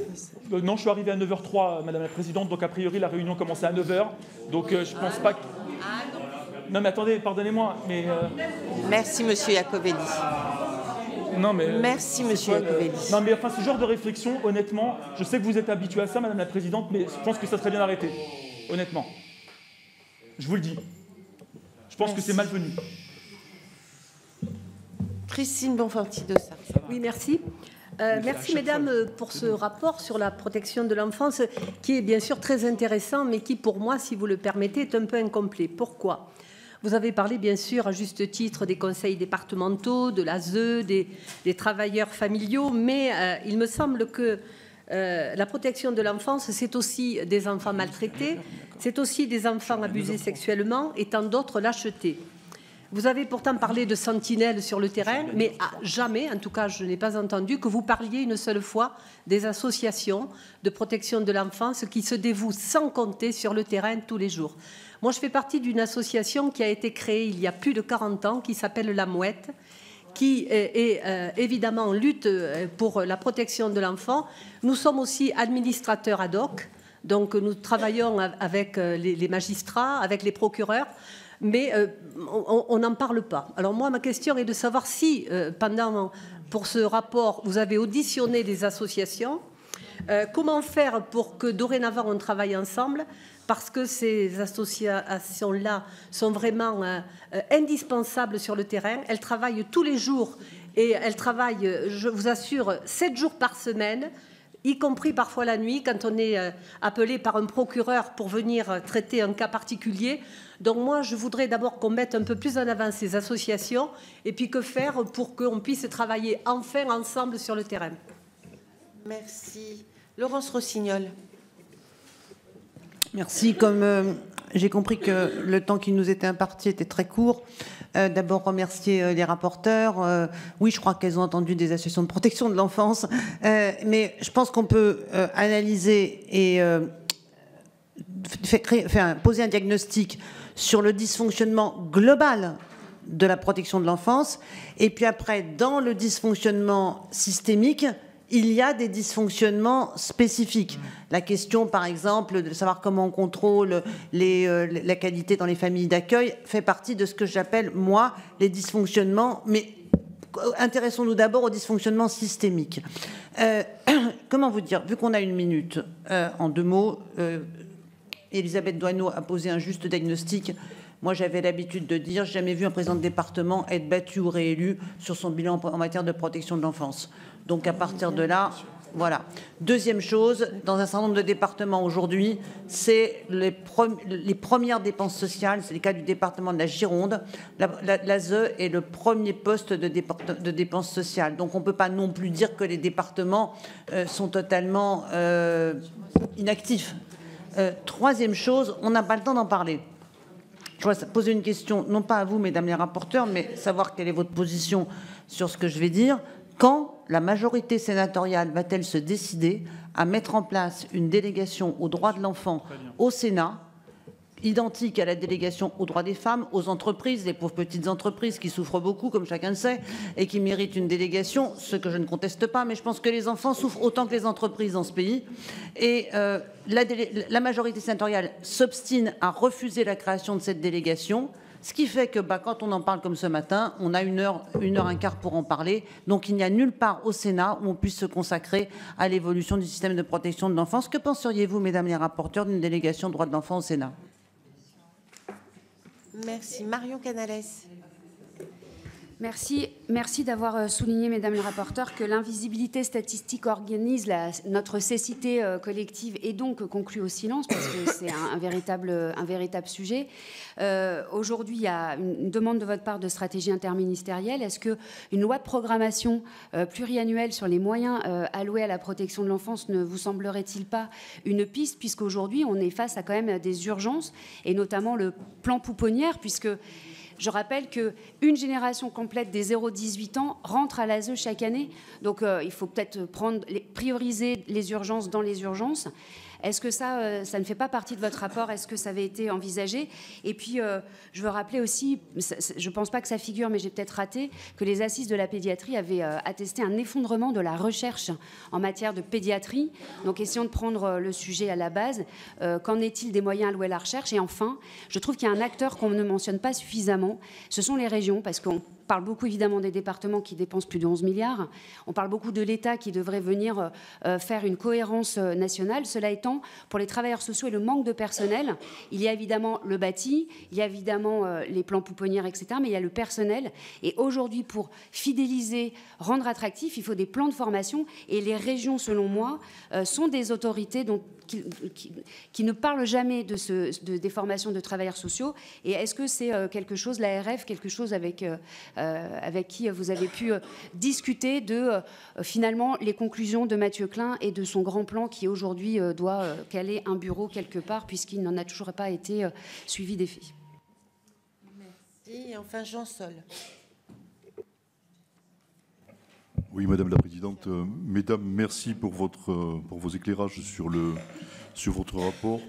Mais non, je suis arrivé à 9h03, Madame la Présidente, donc a priori la réunion commençait à 9h. Donc je pense pas que... Non mais attendez, pardonnez-moi, mais... Merci Monsieur Iacovelli. Non, mais... Merci Monsieur Iacovelli. Non mais enfin ce genre de réflexion, honnêtement, je sais que vous êtes habitué à ça, Madame la Présidente, mais je pense que ça serait bien arrêté. Honnêtement. Je vous le dis. Je pense que c'est malvenu. Christine Bonfanti-Dossat. Oui, merci. Merci, mesdames, pour ce rapport sur la protection de l'enfance, qui est bien sûr très intéressant, mais qui, pour moi, si vous le permettez, est un peu incomplet. Pourquoi ? Vous avez parlé, bien sûr, à juste titre, des conseils départementaux, de l'ASE, des travailleurs familiaux, mais il me semble que la protection de l'enfance, c'est aussi des enfants maltraités, c'est aussi des enfants abusés sexuellement et tant d'autres lâchetés. Vous avez pourtant parlé de sentinelles sur le terrain, mais jamais, en tout cas je n'ai pas entendu, que vous parliez une seule fois des associations de protection de l'enfance qui se dévouent sans compter sur le terrain tous les jours. Moi, je fais partie d'une association qui a été créée il y a plus de 40 ans, qui s'appelle La Mouette, qui est évidemment en lutte pour la protection de l'enfant. Nous sommes aussi administrateurs ad hoc, donc nous travaillons avec les magistrats, avec les procureurs, mais on n'en parle pas. Alors moi, ma question est de savoir si, pour ce rapport, vous avez auditionné des associations. Comment faire pour que dorénavant on travaille ensemble, parce que ces associations-là sont vraiment indispensables sur le terrain. Elles travaillent tous les jours et elles travaillent, je vous assure, 7 jours par semaine, y compris parfois la nuit, quand on est appelé par un procureur pour venir traiter un cas particulier. Donc moi, je voudrais d'abord qu'on mette un peu plus en avant ces associations, et puis que faire pour qu'on puisse travailler enfin ensemble sur le terrain. Merci. Laurence Rossignol. Merci. Comme j'ai compris que le temps qui nous était imparti était très court, d'abord remercier les rapporteurs. Oui, je crois qu'elles ont entendu des associations de protection de l'enfance, mais je pense qu'on peut analyser et poser un diagnostic sur le dysfonctionnement global de la protection de l'enfance, et puis après, dans le dysfonctionnement systémique, il y a des dysfonctionnements spécifiques. La question, par exemple, de savoir comment on contrôle la qualité dans les familles d'accueil fait partie de ce que j'appelle, moi, les dysfonctionnements, mais intéressons-nous d'abord aux dysfonctionnements systémiques. Comment vous dire, vu qu'on a 1 minute, en 2 mots, Elisabeth Doineau a posé un juste diagnostic. Moi, j'avais l'habitude de dire, j'ai jamais vu un président de département être battu ou réélu sur son bilan en matière de protection de l'enfance. Donc, à partir de là, voilà. Deuxième chose, dans un certain nombre de départements aujourd'hui, c'est les premières dépenses sociales. C'est le cas du département de la Gironde. L'ASE est le premier poste de dépenses sociales. Donc, on ne peut pas non plus dire que les départements sont totalement inactifs. Troisième chose, on n'a pas le temps d'en parler. Je voudrais poser une question, non pas à vous, mesdames les rapporteurs, mais savoir quelle est votre position sur ce que je vais dire. Quand la majorité sénatoriale va-t-elle se décider à mettre en place une délégation aux droits de l'enfant au Sénat identique à la délégation aux droits des femmes, aux entreprises, les pauvres petites entreprises qui souffrent beaucoup, comme chacun le sait, et qui méritent une délégation, ce que je ne conteste pas, mais je pense que les enfants souffrent autant que les entreprises dans ce pays. Et la majorité sénatoriale s'obstine à refuser la création de cette délégation, ce qui fait que quand on en parle comme ce matin, on a une heure un quart pour en parler. Donc il n'y a nulle part au Sénat où on puisse se consacrer à l'évolution du système de protection de l'enfance. Que penseriez-vous, mesdames les rapporteurs, d'une délégation droits de l'enfant au Sénat ? Merci. Marion Canales. Merci d'avoir souligné, mesdames les rapporteurs, que l'invisibilité statistique organise notre cécité collective et donc conclut au silence, parce que c'est un véritable sujet. Aujourd'hui, il y a une demande de votre part de stratégie interministérielle. Est-ce qu'une loi de programmation pluriannuelle sur les moyens alloués à la protection de l'enfance ne vous semblerait-il pas une piste, puisqu'aujourd'hui, on est face à quand même des urgences, et notamment le plan pouponnière, puisque je rappelle qu'une génération complète des 0-18 ans rentre à l'ASE chaque année. Donc il faut peut-être prioriser les urgences dans les urgences. Est-ce que ça ne fait pas partie de votre rapport? Est-ce que ça avait été envisagé? Et puis, je veux rappeler aussi, je ne pense pas que ça figure, mais j'ai peut-être raté, que les assises de la pédiatrie avaient attesté un effondrement de la recherche en matière de pédiatrie. Donc, essayons de prendre le sujet à la base. Qu'en est-il des moyens alloués à la recherche? Et enfin, je trouve qu'il y a un acteur qu'on ne mentionne pas suffisamment, ce sont les régions, parce qu'on parle beaucoup évidemment des départements qui dépensent plus de 11 milliards. On parle beaucoup de l'État qui devrait venir faire une cohérence nationale. Cela étant, pour les travailleurs sociaux et le manque de personnel, il y a évidemment le bâti, il y a évidemment les plans pouponnières, etc. Mais il y a le personnel. Et aujourd'hui, pour fidéliser, rendre attractif, il faut des plans de formation. Et les régions, selon moi, sont des autorités qui ne parlent jamais des formations de travailleurs sociaux. Et est-ce que c'est quelque chose, l'ARF, quelque chose avec qui vous avez pu discuter de finalement les conclusions de Mathieu Klein et de son grand plan qui aujourd'hui doit caler un bureau quelque part puisqu'il n'en a toujours pas été suivi d'effet. Merci. Et enfin Jean Sol. Oui, Madame la Présidente. Mesdames, merci pour vos éclairages sur votre rapport.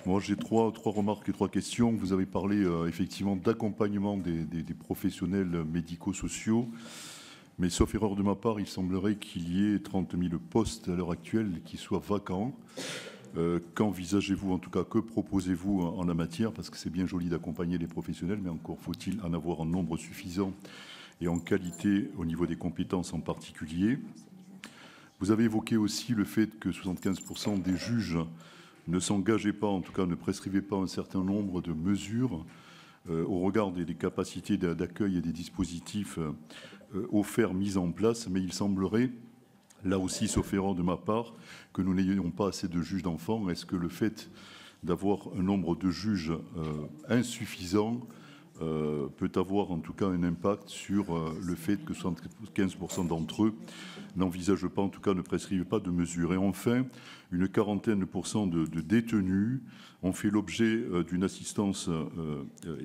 Moi, j'ai trois remarques et trois questions. Vous avez parlé effectivement d'accompagnement des professionnels médico-sociaux. Mais sauf erreur de ma part, il semblerait qu'il y ait 30 000 postes à l'heure actuelle qui soient vacants. Qu'envisagez-vous, en tout cas, que proposez-vous en la matière? Parce que c'est bien joli d'accompagner les professionnels, mais encore faut-il en avoir en nombre suffisant et en qualité au niveau des compétences en particulier. Vous avez évoqué aussi le fait que 75% des juges ne s'engageaient pas, en tout cas ne prescrivaient pas un certain nombre de mesures au regard des capacités d'accueil et des dispositifs offerts, mis en place. Mais il semblerait, là aussi, sauf erreur de ma part, que nous n'ayons pas assez de juges d'enfants. Est-ce que le fait d'avoir un nombre de juges insuffisant peut avoir en tout cas un impact sur le fait que 75% d'entre eux n'envisagent pas, en tout cas ne prescrivent pas de mesures? Et enfin, une quarantaine % de détenus ont fait l'objet d'une assistance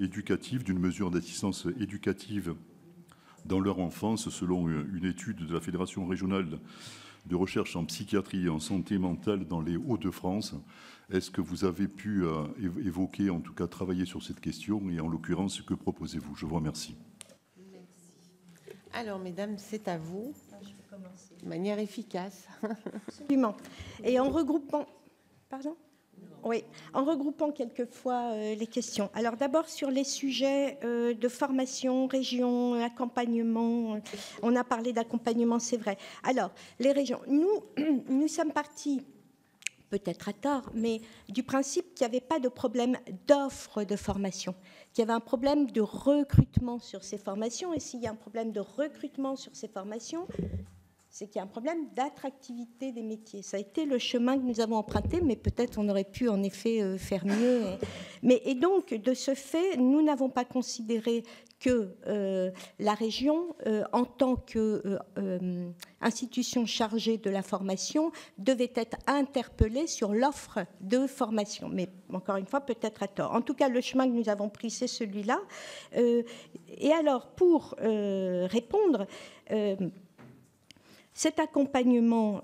éducative, d'une mesure d'assistance éducative dans leur enfance, selon une étude de la Fédération régionale de recherche en psychiatrie et en santé mentale dans les Hauts-de-France. Est-ce que vous avez pu évoquer, en tout cas travailler sur cette question, et en l'occurrence, que proposez-vous? Je vous remercie. Merci. Alors, mesdames, c'est à vous. Je vais commencer. De manière efficace. Absolument. Et en regroupant... Pardon ? Oui, en regroupant quelquefois les questions. Alors d'abord sur les sujets de formation, région, accompagnement. On a parlé d'accompagnement, c'est vrai. Alors, les régions. Nous sommes partis, peut-être à tort, mais du principe qu'il n'y avait pas de problème d'offre de formation, qu'il y avait un problème de recrutement sur ces formations. Et s'il y a un problème de recrutement sur ces formations, c'est qu'il y a un problème d'attractivité des métiers. Ça a été le chemin que nous avons emprunté, mais peut-être on aurait pu en effet faire mieux. Et donc, de ce fait, nous n'avons pas considéré que la région, en tant qu'institution chargée de la formation, devait être interpellée sur l'offre de formation. Mais encore une fois, peut-être à tort. En tout cas, le chemin que nous avons pris, c'est celui-là. Et alors, pour répondre... cet accompagnement,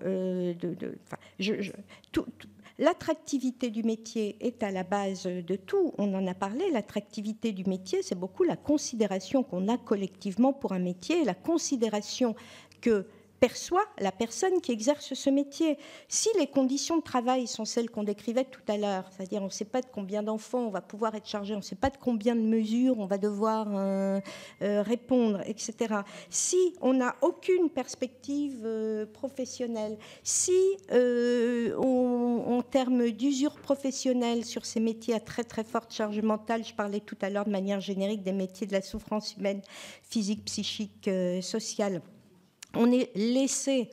L'attractivité du métier est à la base de tout. On en a parlé. L'attractivité du métier, c'est beaucoup la considération qu'on a collectivement pour un métier, la considération que perçoit la personne qui exerce ce métier. Si les conditions de travail sont celles qu'on décrivait tout à l'heure, c'est-à-dire on ne sait pas de combien d'enfants on va pouvoir être chargé, on ne sait pas de combien de mesures on va devoir répondre, etc. Si on n'a aucune perspective professionnelle, si en termes d'usure professionnelle sur ces métiers à très très forte charge mentale, je parlais tout à l'heure de manière générique des métiers de la souffrance humaine, physique, psychique, sociale, on est laissé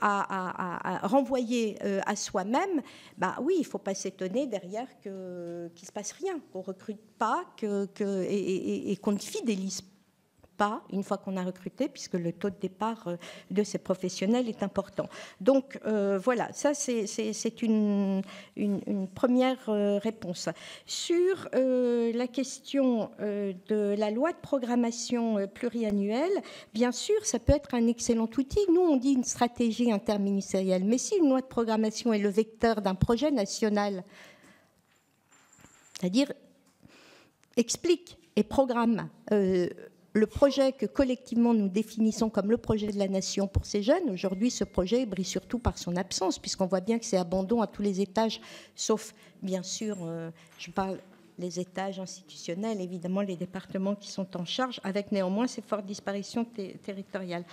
à renvoyer à soi-même, bah oui, il ne faut pas s'étonner derrière qu'il ne se passe rien, qu'on ne recrute pas et qu'on ne fidélise pas une fois qu'on a recruté, puisque le taux de départ de ces professionnels est important. Donc voilà, ça c'est une première réponse. Sur la question de la loi de programmation pluriannuelle, bien sûr, ça peut être un excellent outil. Nous, on dit une stratégie interministérielle, mais si une loi de programmation est le vecteur d'un projet national, c'est-à-dire explique et programme le projet que collectivement nous définissons comme le projet de la nation pour ces jeunes. Aujourd'hui, ce projet brille surtout par son absence, puisqu'on voit bien que c'est abandon à tous les étages, sauf, bien sûr, je parle les étages institutionnels, évidemment les départements qui sont en charge, avec néanmoins ces fortes disparitions territoriales.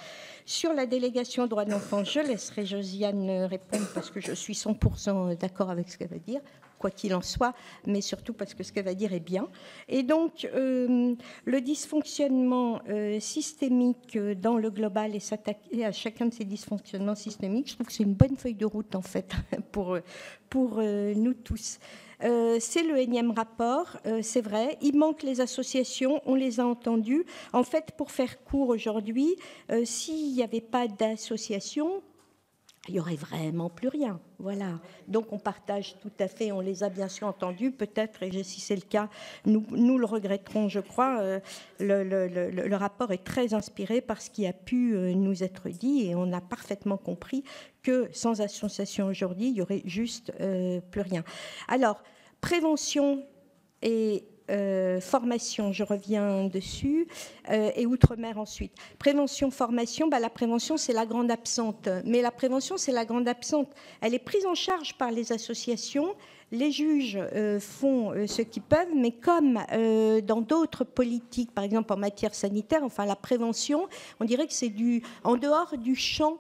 Sur la délégation droits de l'enfant, je laisserai Josiane répondre, parce que je suis 100% d'accord avec ce qu'elle va dire, quoi qu'il en soit, mais surtout parce que ce qu'elle va dire est bien. Et donc, le dysfonctionnement systémique dans le global et s'attaquer à chacun de ces dysfonctionnements systémiques, je trouve que c'est une bonne feuille de route, en fait, pour nous tous. C'est le énième rapport, c'est vrai. Il manque les associations, on les a entendues. En fait, pour faire court aujourd'hui, s'il n'y avait pas d'association, il n'y aurait vraiment plus rien. Voilà. Donc on partage tout à fait, on les a bien sûr entendus, peut-être, et si c'est le cas, nous le regretterons, je crois. Le rapport est très inspiré par ce qui a pu nous être dit, et on a parfaitement compris que sans association aujourd'hui, il y aurait juste plus rien. Alors, prévention et formation, je reviens dessus, et outre-mer ensuite. Prévention, formation, la prévention c'est la grande absente, mais la prévention c'est la grande absente. Elle est prise en charge par les associations, les juges font ce qu'ils peuvent, mais comme dans d'autres politiques, par exemple en matière sanitaire, enfin la prévention, on dirait que c'est en dehors du champ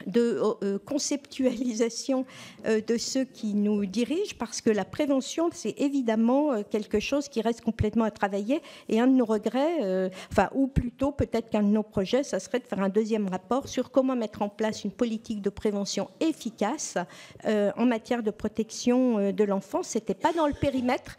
de conceptualisation de ceux qui nous dirigent, parce que la prévention, c'est évidemment quelque chose qui reste complètement à travailler. Et un de nos regrets, ou plutôt peut-être qu'un de nos projets, ça serait de faire un deuxième rapport sur comment mettre en place une politique de prévention efficace en matière de protection de l'enfance. Ce n'était pas dans le périmètre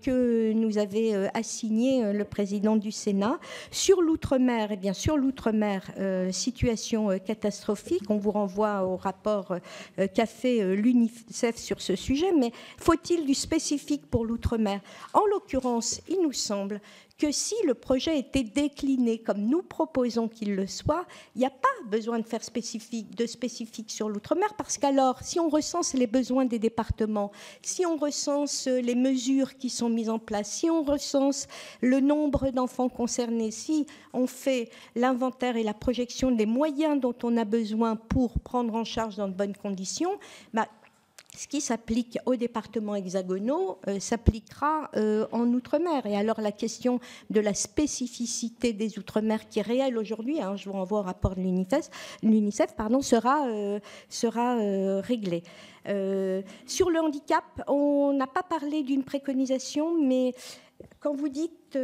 que nous avait assigné le président du Sénat. Sur l'outre-mer, et bien sûr l'outre-mer, situation catastrophique, on vous renvoie au rapport qu'a fait l'UNICEF sur ce sujet, mais faut-il du spécifique pour l'outre-mer? En l'occurrence, il nous semble que si le projet était décliné comme nous proposons qu'il le soit, il n'y a pas besoin de faire de spécifique sur l'outre-mer, parce qu'alors, si on recense les besoins des départements, si on recense les mesures qui sont mises en place, si on recense le nombre d'enfants concernés, si on fait l'inventaire et la projection des moyens dont on a besoin pour prendre en charge dans de bonnes conditions, ce qui s'applique aux départements hexagonaux s'appliquera en Outre-mer. Et alors la question de la spécificité des Outre-mer qui est réelle aujourd'hui, je vous renvoie au rapport de l'UNICEF, sera réglée. Sur le handicap, on n'a pas parlé d'une préconisation, mais quand vous dites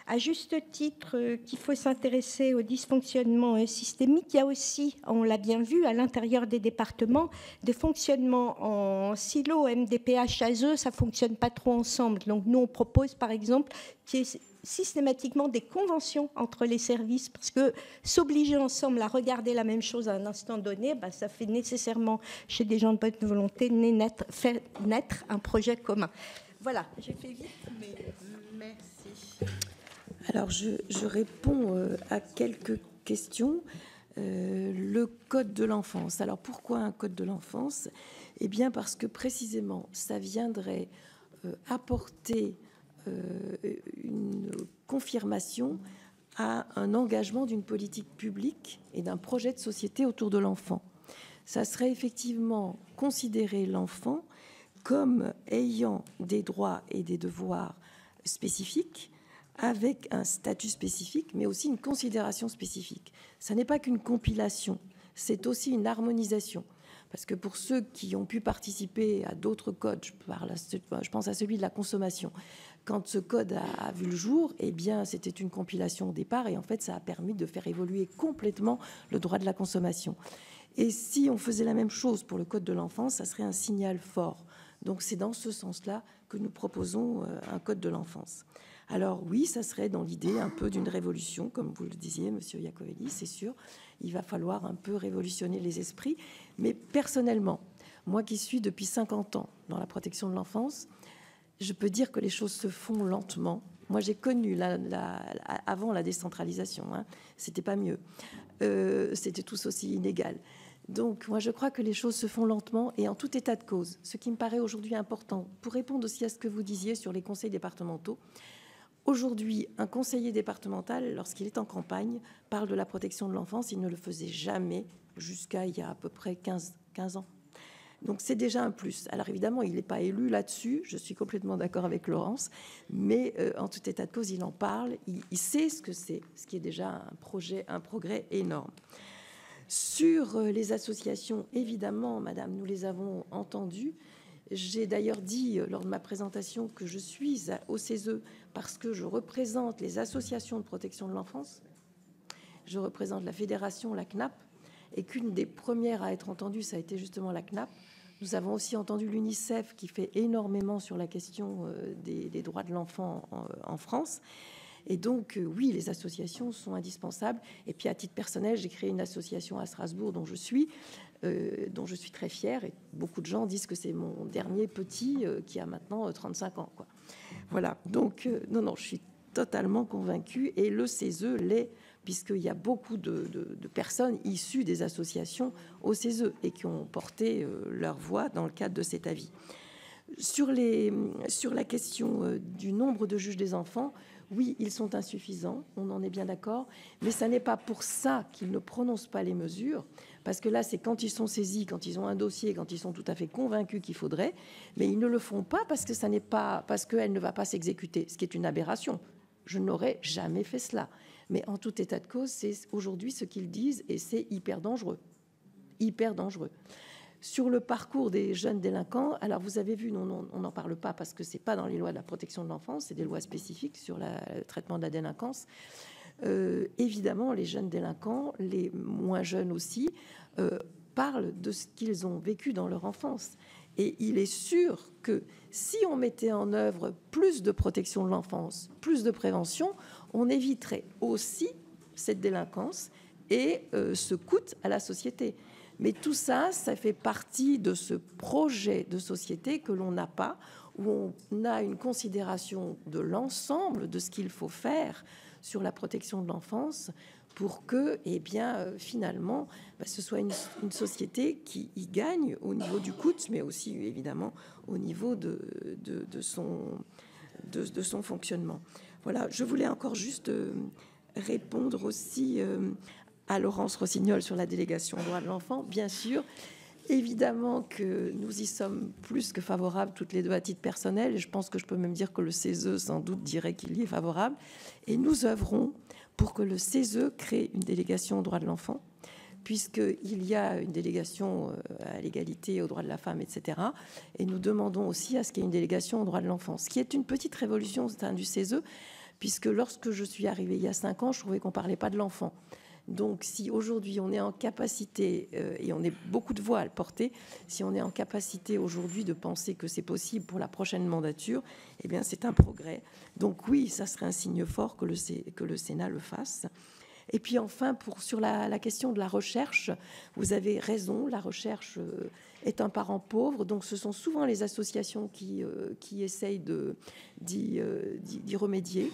à juste titre qu'il faut s'intéresser au dysfonctionnement systémique, il y a aussi, on l'a bien vu, à l'intérieur des départements, des fonctionnements en silo, MDPH, ASE, ça ne fonctionne pas trop ensemble. Donc nous, on propose par exemple qu'il y ait systématiquement des conventions entre les services, parce que s'obliger ensemble à regarder la même chose à un instant donné, ça fait nécessairement, chez des gens de bonne volonté, faire naître un projet commun. Voilà, j'ai fait vite, mais merci. Alors, je réponds à quelques questions. le code de l'enfance. Alors pourquoi un code de l'enfance? Eh bien parce que précisément ça viendrait apporter une confirmation à un engagement d'une politique publique et d'un projet de société autour de l'enfant. Ça serait effectivement considérer l'enfant comme ayant des droits et des devoirs spécifiques, avec un statut spécifique, mais aussi une considération spécifique. Ça n'est pas qu'une compilation, c'est aussi une harmonisation. Parce que pour ceux qui ont pu participer à d'autres codes, je pense à celui de la consommation, quand ce code a vu le jour, eh bien, c'était une compilation au départ, et en fait, ça a permis de faire évoluer complètement le droit de la consommation. Et si on faisait la même chose pour le code de l'enfance, ça serait un signal fort. Donc c'est dans ce sens-là que nous proposons un code de l'enfance. Alors oui, ça serait dans l'idée un peu d'une révolution, comme vous le disiez, Monsieur Iacovelli, c'est sûr. Il va falloir un peu révolutionner les esprits. Mais personnellement, moi qui suis depuis 50 ans dans la protection de l'enfance, je peux dire que les choses se font lentement. Moi, j'ai connu avant la décentralisation, c'était pas mieux. C'était tous aussi inégal. Donc, moi, je crois que les choses se font lentement et en tout état de cause. Ce qui me paraît aujourd'hui important, pour répondre aussi à ce que vous disiez sur les conseils départementaux, aujourd'hui, un conseiller départemental, lorsqu'il est en campagne, parle de la protection de l'enfance. Il ne le faisait jamais jusqu'à il y a à peu près 15 ans. Donc, c'est déjà un plus. Alors, évidemment, il n'est pas élu là-dessus. Je suis complètement d'accord avec Laurence. Mais en tout état de cause, il en parle. Il sait ce que c'est, ce qui est déjà un progrès énorme. Sur les associations, évidemment, madame, nous les avons entendues. J'ai d'ailleurs dit lors de ma présentation que je suis au CESE parce que je représente les associations de protection de l'enfance. Je représente la fédération, la CNAP, et qu'une des premières à être entendues, ça a été justement la CNAP. Nous avons aussi entendu l'UNICEF qui fait énormément sur la question des droits de l'enfant en France. Et donc, oui, les associations sont indispensables. Et puis, à titre personnel, j'ai créé une association à Strasbourg dont je suis très fière. Et beaucoup de gens disent que c'est mon dernier petit qui a maintenant 35 ans, quoi. Voilà. Donc, non, je suis totalement convaincue. Et le CESE l'est, puisqu'il y a beaucoup de personnes issues des associations au CESE et qui ont porté leur voix dans le cadre de cet avis. Sur la question du nombre de juges des enfants, oui, ils sont insuffisants, on en est bien d'accord, mais ça n'est pas pour ça qu'ils ne prononcent pas les mesures, parce que là, c'est quand ils sont saisis, quand ils ont un dossier, quand ils sont tout à fait convaincus qu'il faudrait, mais ils ne le font pas parce qu'elle ne va pas s'exécuter, ce qui est une aberration. Je n'aurais jamais fait cela. Mais en tout état de cause, c'est aujourd'hui ce qu'ils disent, et c'est hyper dangereux. Hyper dangereux. Sur le parcours des jeunes délinquants, alors vous avez vu, on n'en parle pas parce que ce n'est pas dans les lois de la protection de l'enfance, c'est des lois spécifiques sur le traitement de la délinquance. Évidemment, les jeunes délinquants, les moins jeunes aussi, parlent de ce qu'ils ont vécu dans leur enfance. Et il est sûr que si on mettait en œuvre plus de protection de l'enfance, plus de prévention, on éviterait aussi cette délinquance et ce coût à la société. Mais tout ça, ça fait partie de ce projet de société que l'on n'a pas, où on a une considération de l'ensemble de ce qu'il faut faire sur la protection de l'enfance pour que, finalement, ce soit une société qui y gagne au niveau du coût, mais aussi, évidemment, au niveau de son fonctionnement. Voilà, je voulais encore juste répondre aussi à Laurence Rossignol sur la délégation aux droits de l'enfant. Bien sûr, évidemment que nous y sommes plus que favorables toutes les deux à titre personnel, et je pense que je peux même dire que le CESE sans doute dirait qu'il y est favorable, et nous œuvrons pour que le CESE crée une délégation aux droits de l'enfant, puisqu'il y a une délégation à l'égalité, aux droits de la femme, etc. Et nous demandons aussi à ce qu'il y ait une délégation aux droits de l'enfant, ce qui est une petite révolution au sein du CESE, puisque lorsque je suis arrivée il y a 5 ans, je trouvais qu'on ne parlait pas de l'enfant. Donc, si aujourd'hui on est en capacité, et on est beaucoup de voix à le porter, si on est en capacité aujourd'hui de penser que c'est possible pour la prochaine mandature, eh bien c'est un progrès. Donc oui, ça serait un signe fort que le Sénat le fasse. Et puis enfin, sur la question de la recherche, vous avez raison, la recherche est un parent pauvre, donc ce sont souvent les associations qui essayent d'y remédier.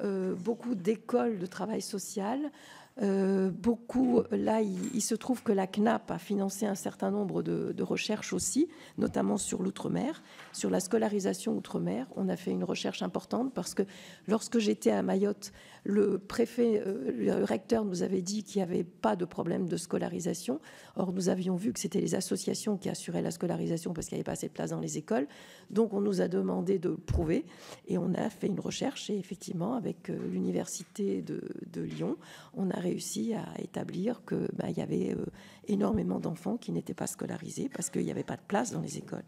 Beaucoup d'écoles de travail social, Beaucoup, là, il se trouve que la CNAP a financé un certain nombre de recherches aussi, notamment sur l'outre-mer, sur la scolarisation outre-mer. On a fait une recherche importante parce que lorsque j'étais à Mayotte, le préfet, le recteur nous avait dit qu'il n'y avait pas de problème de scolarisation. Or, nous avions vu que c'était les associations qui assuraient la scolarisation parce qu'il n'y avait pas assez de place dans les écoles. Donc, on nous a demandé de le prouver et on a fait une recherche. Et effectivement, avec l'université de Lyon, on a réussi à établir qu'il y avait énormément d'enfants qui n'étaient pas scolarisés parce qu'il n'y avait pas de place dans les écoles.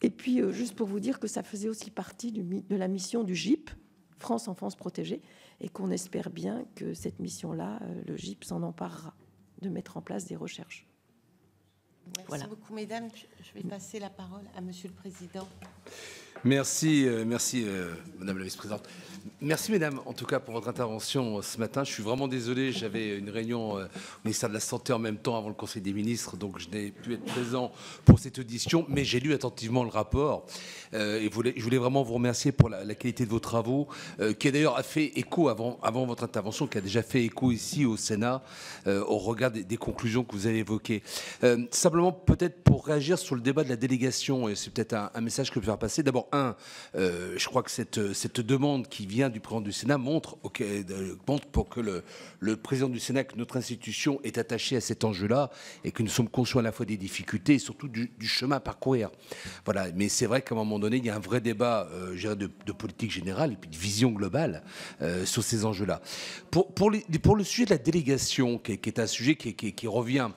Et puis, juste pour vous dire que ça faisait aussi partie de la mission du GIP, France Enfance Protégée, et qu'on espère bien que cette mission-là, le GIP s'en emparera, de mettre en place des recherches. Merci beaucoup, mesdames. Je vais passer la parole à Monsieur le Président. Merci, Madame la Vice-présidente. Merci, Mesdames, en tout cas, pour votre intervention ce matin. Je suis vraiment désolé, j'avais une réunion au ministère de la Santé en même temps avant le Conseil des ministres, donc je n'ai pu être présent pour cette audition, mais j'ai lu attentivement le rapport et je voulais vraiment vous remercier pour la qualité de vos travaux, qui a d'ailleurs fait écho avant votre intervention, qui a déjà fait écho ici au Sénat au regard des conclusions que vous avez évoquées. Simplement, peut-être pour réagir sur le débat de la délégation, et c'est peut-être un message que je peux faire passer. D'abord, je crois que cette demande qui vient du président du Sénat montre pour que le président du Sénat, que notre institution est attachée à cet enjeu-là et que nous sommes conscients à la fois des difficultés et surtout du chemin à parcourir. Voilà. Mais c'est vrai qu'à un moment donné, il y a un vrai débat de politique générale et puis de vision globale sur ces enjeux-là. Pour le sujet de la délégation, qui est un sujet qui revient,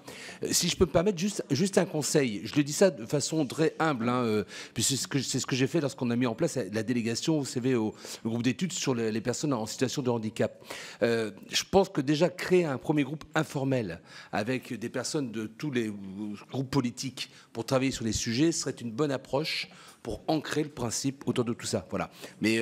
si je peux me permettre juste un conseil, je le dis ça de façon très humble, puis c'est ce que j'ai fait lorsqu'on a mis en place la délégation, vous savez, au groupe d'études sur les personnes en situation de handicap. Je pense que déjà créer un premier groupe informel avec des personnes de tous les groupes politiques pour travailler sur les sujets serait une bonne approche pour ancrer le principe autour de tout ça. Voilà. Mais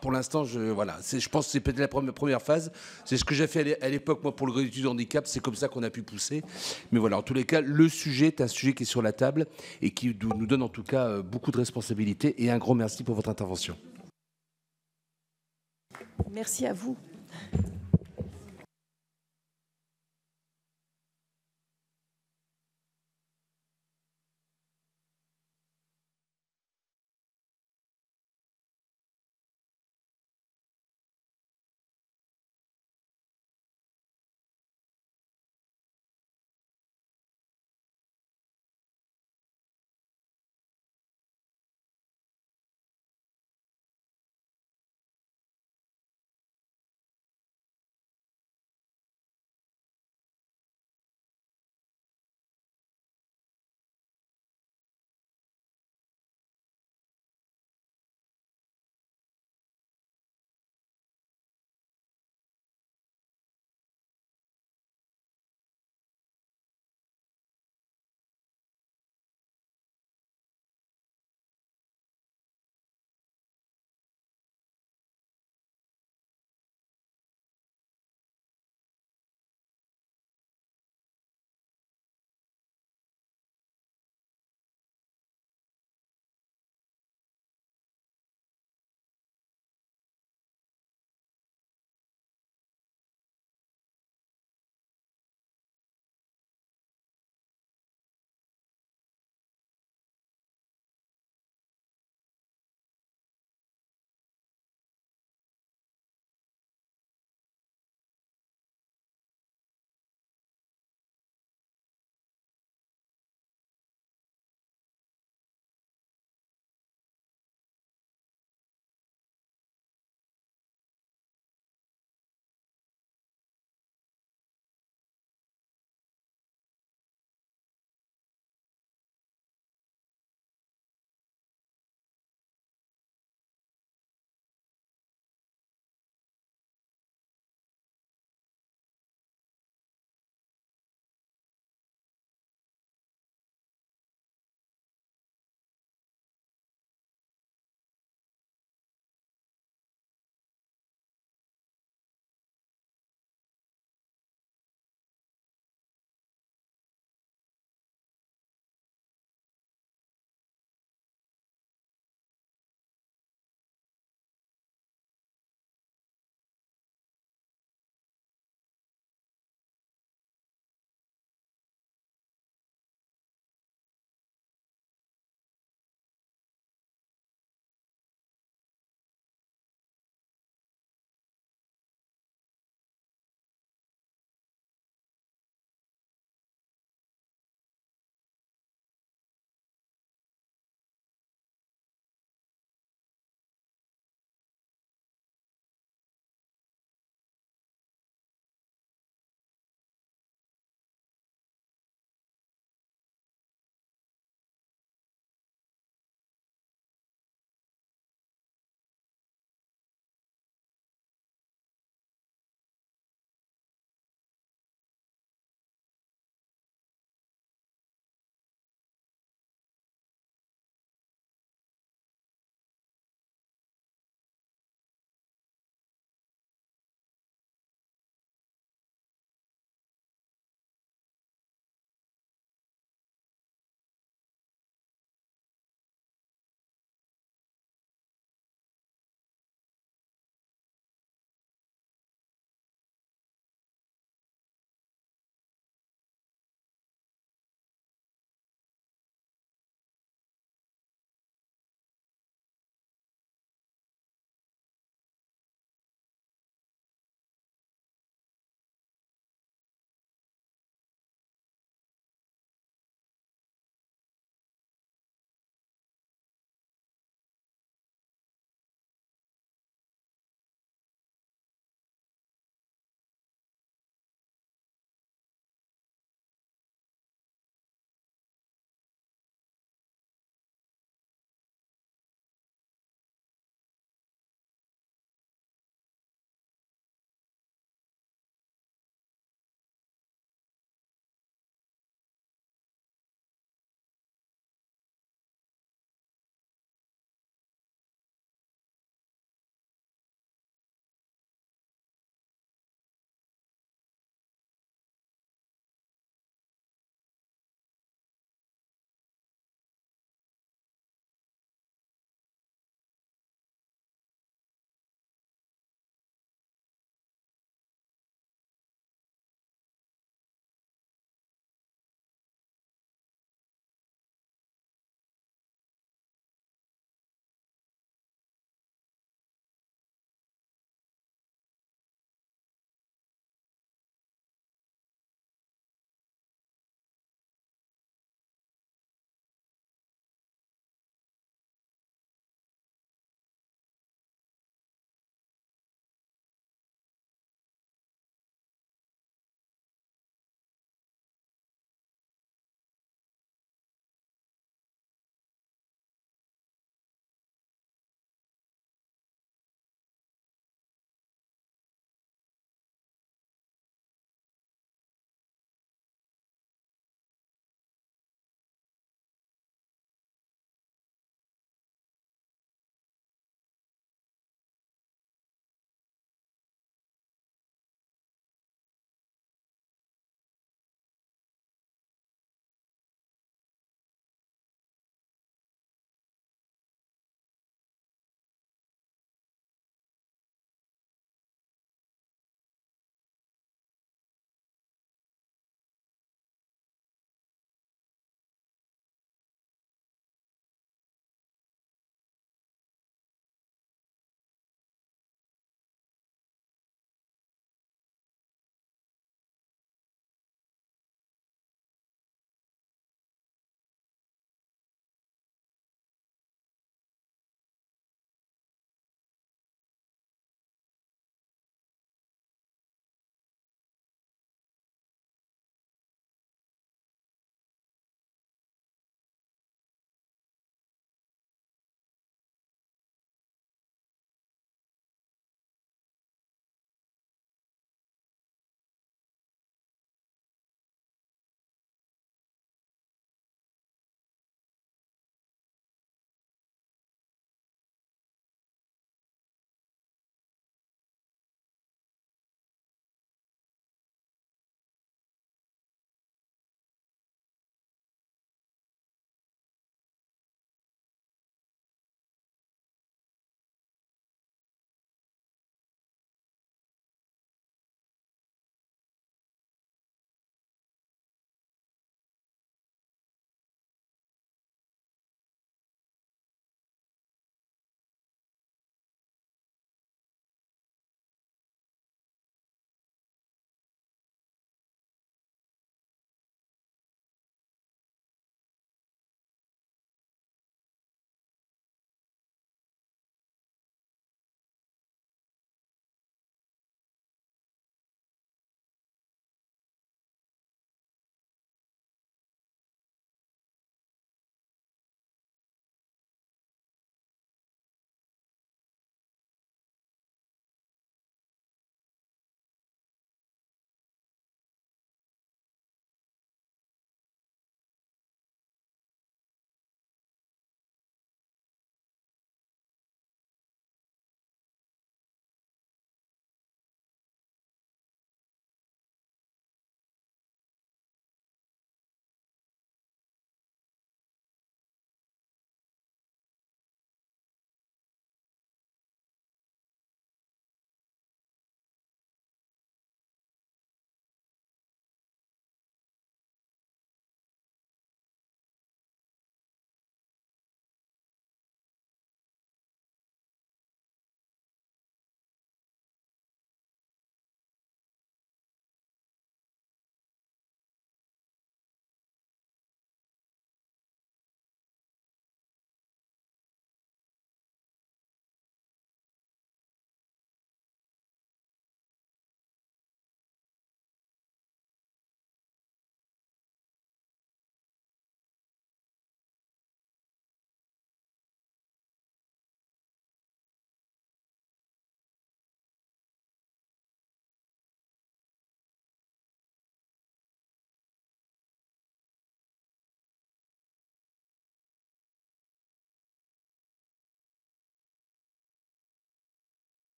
pour l'instant, je pense que c'est peut-être la première phase. C'est ce que j'ai fait à l'époque, moi, pour le groupe d'études de handicap. C'est comme ça qu'on a pu pousser. Mais voilà, en tous les cas, le sujet est un sujet qui est sur la table et qui nous donne en tout cas beaucoup de responsabilités. Et un grand merci pour votre intervention. Merci à vous.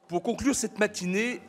Pour conclure cette matinée,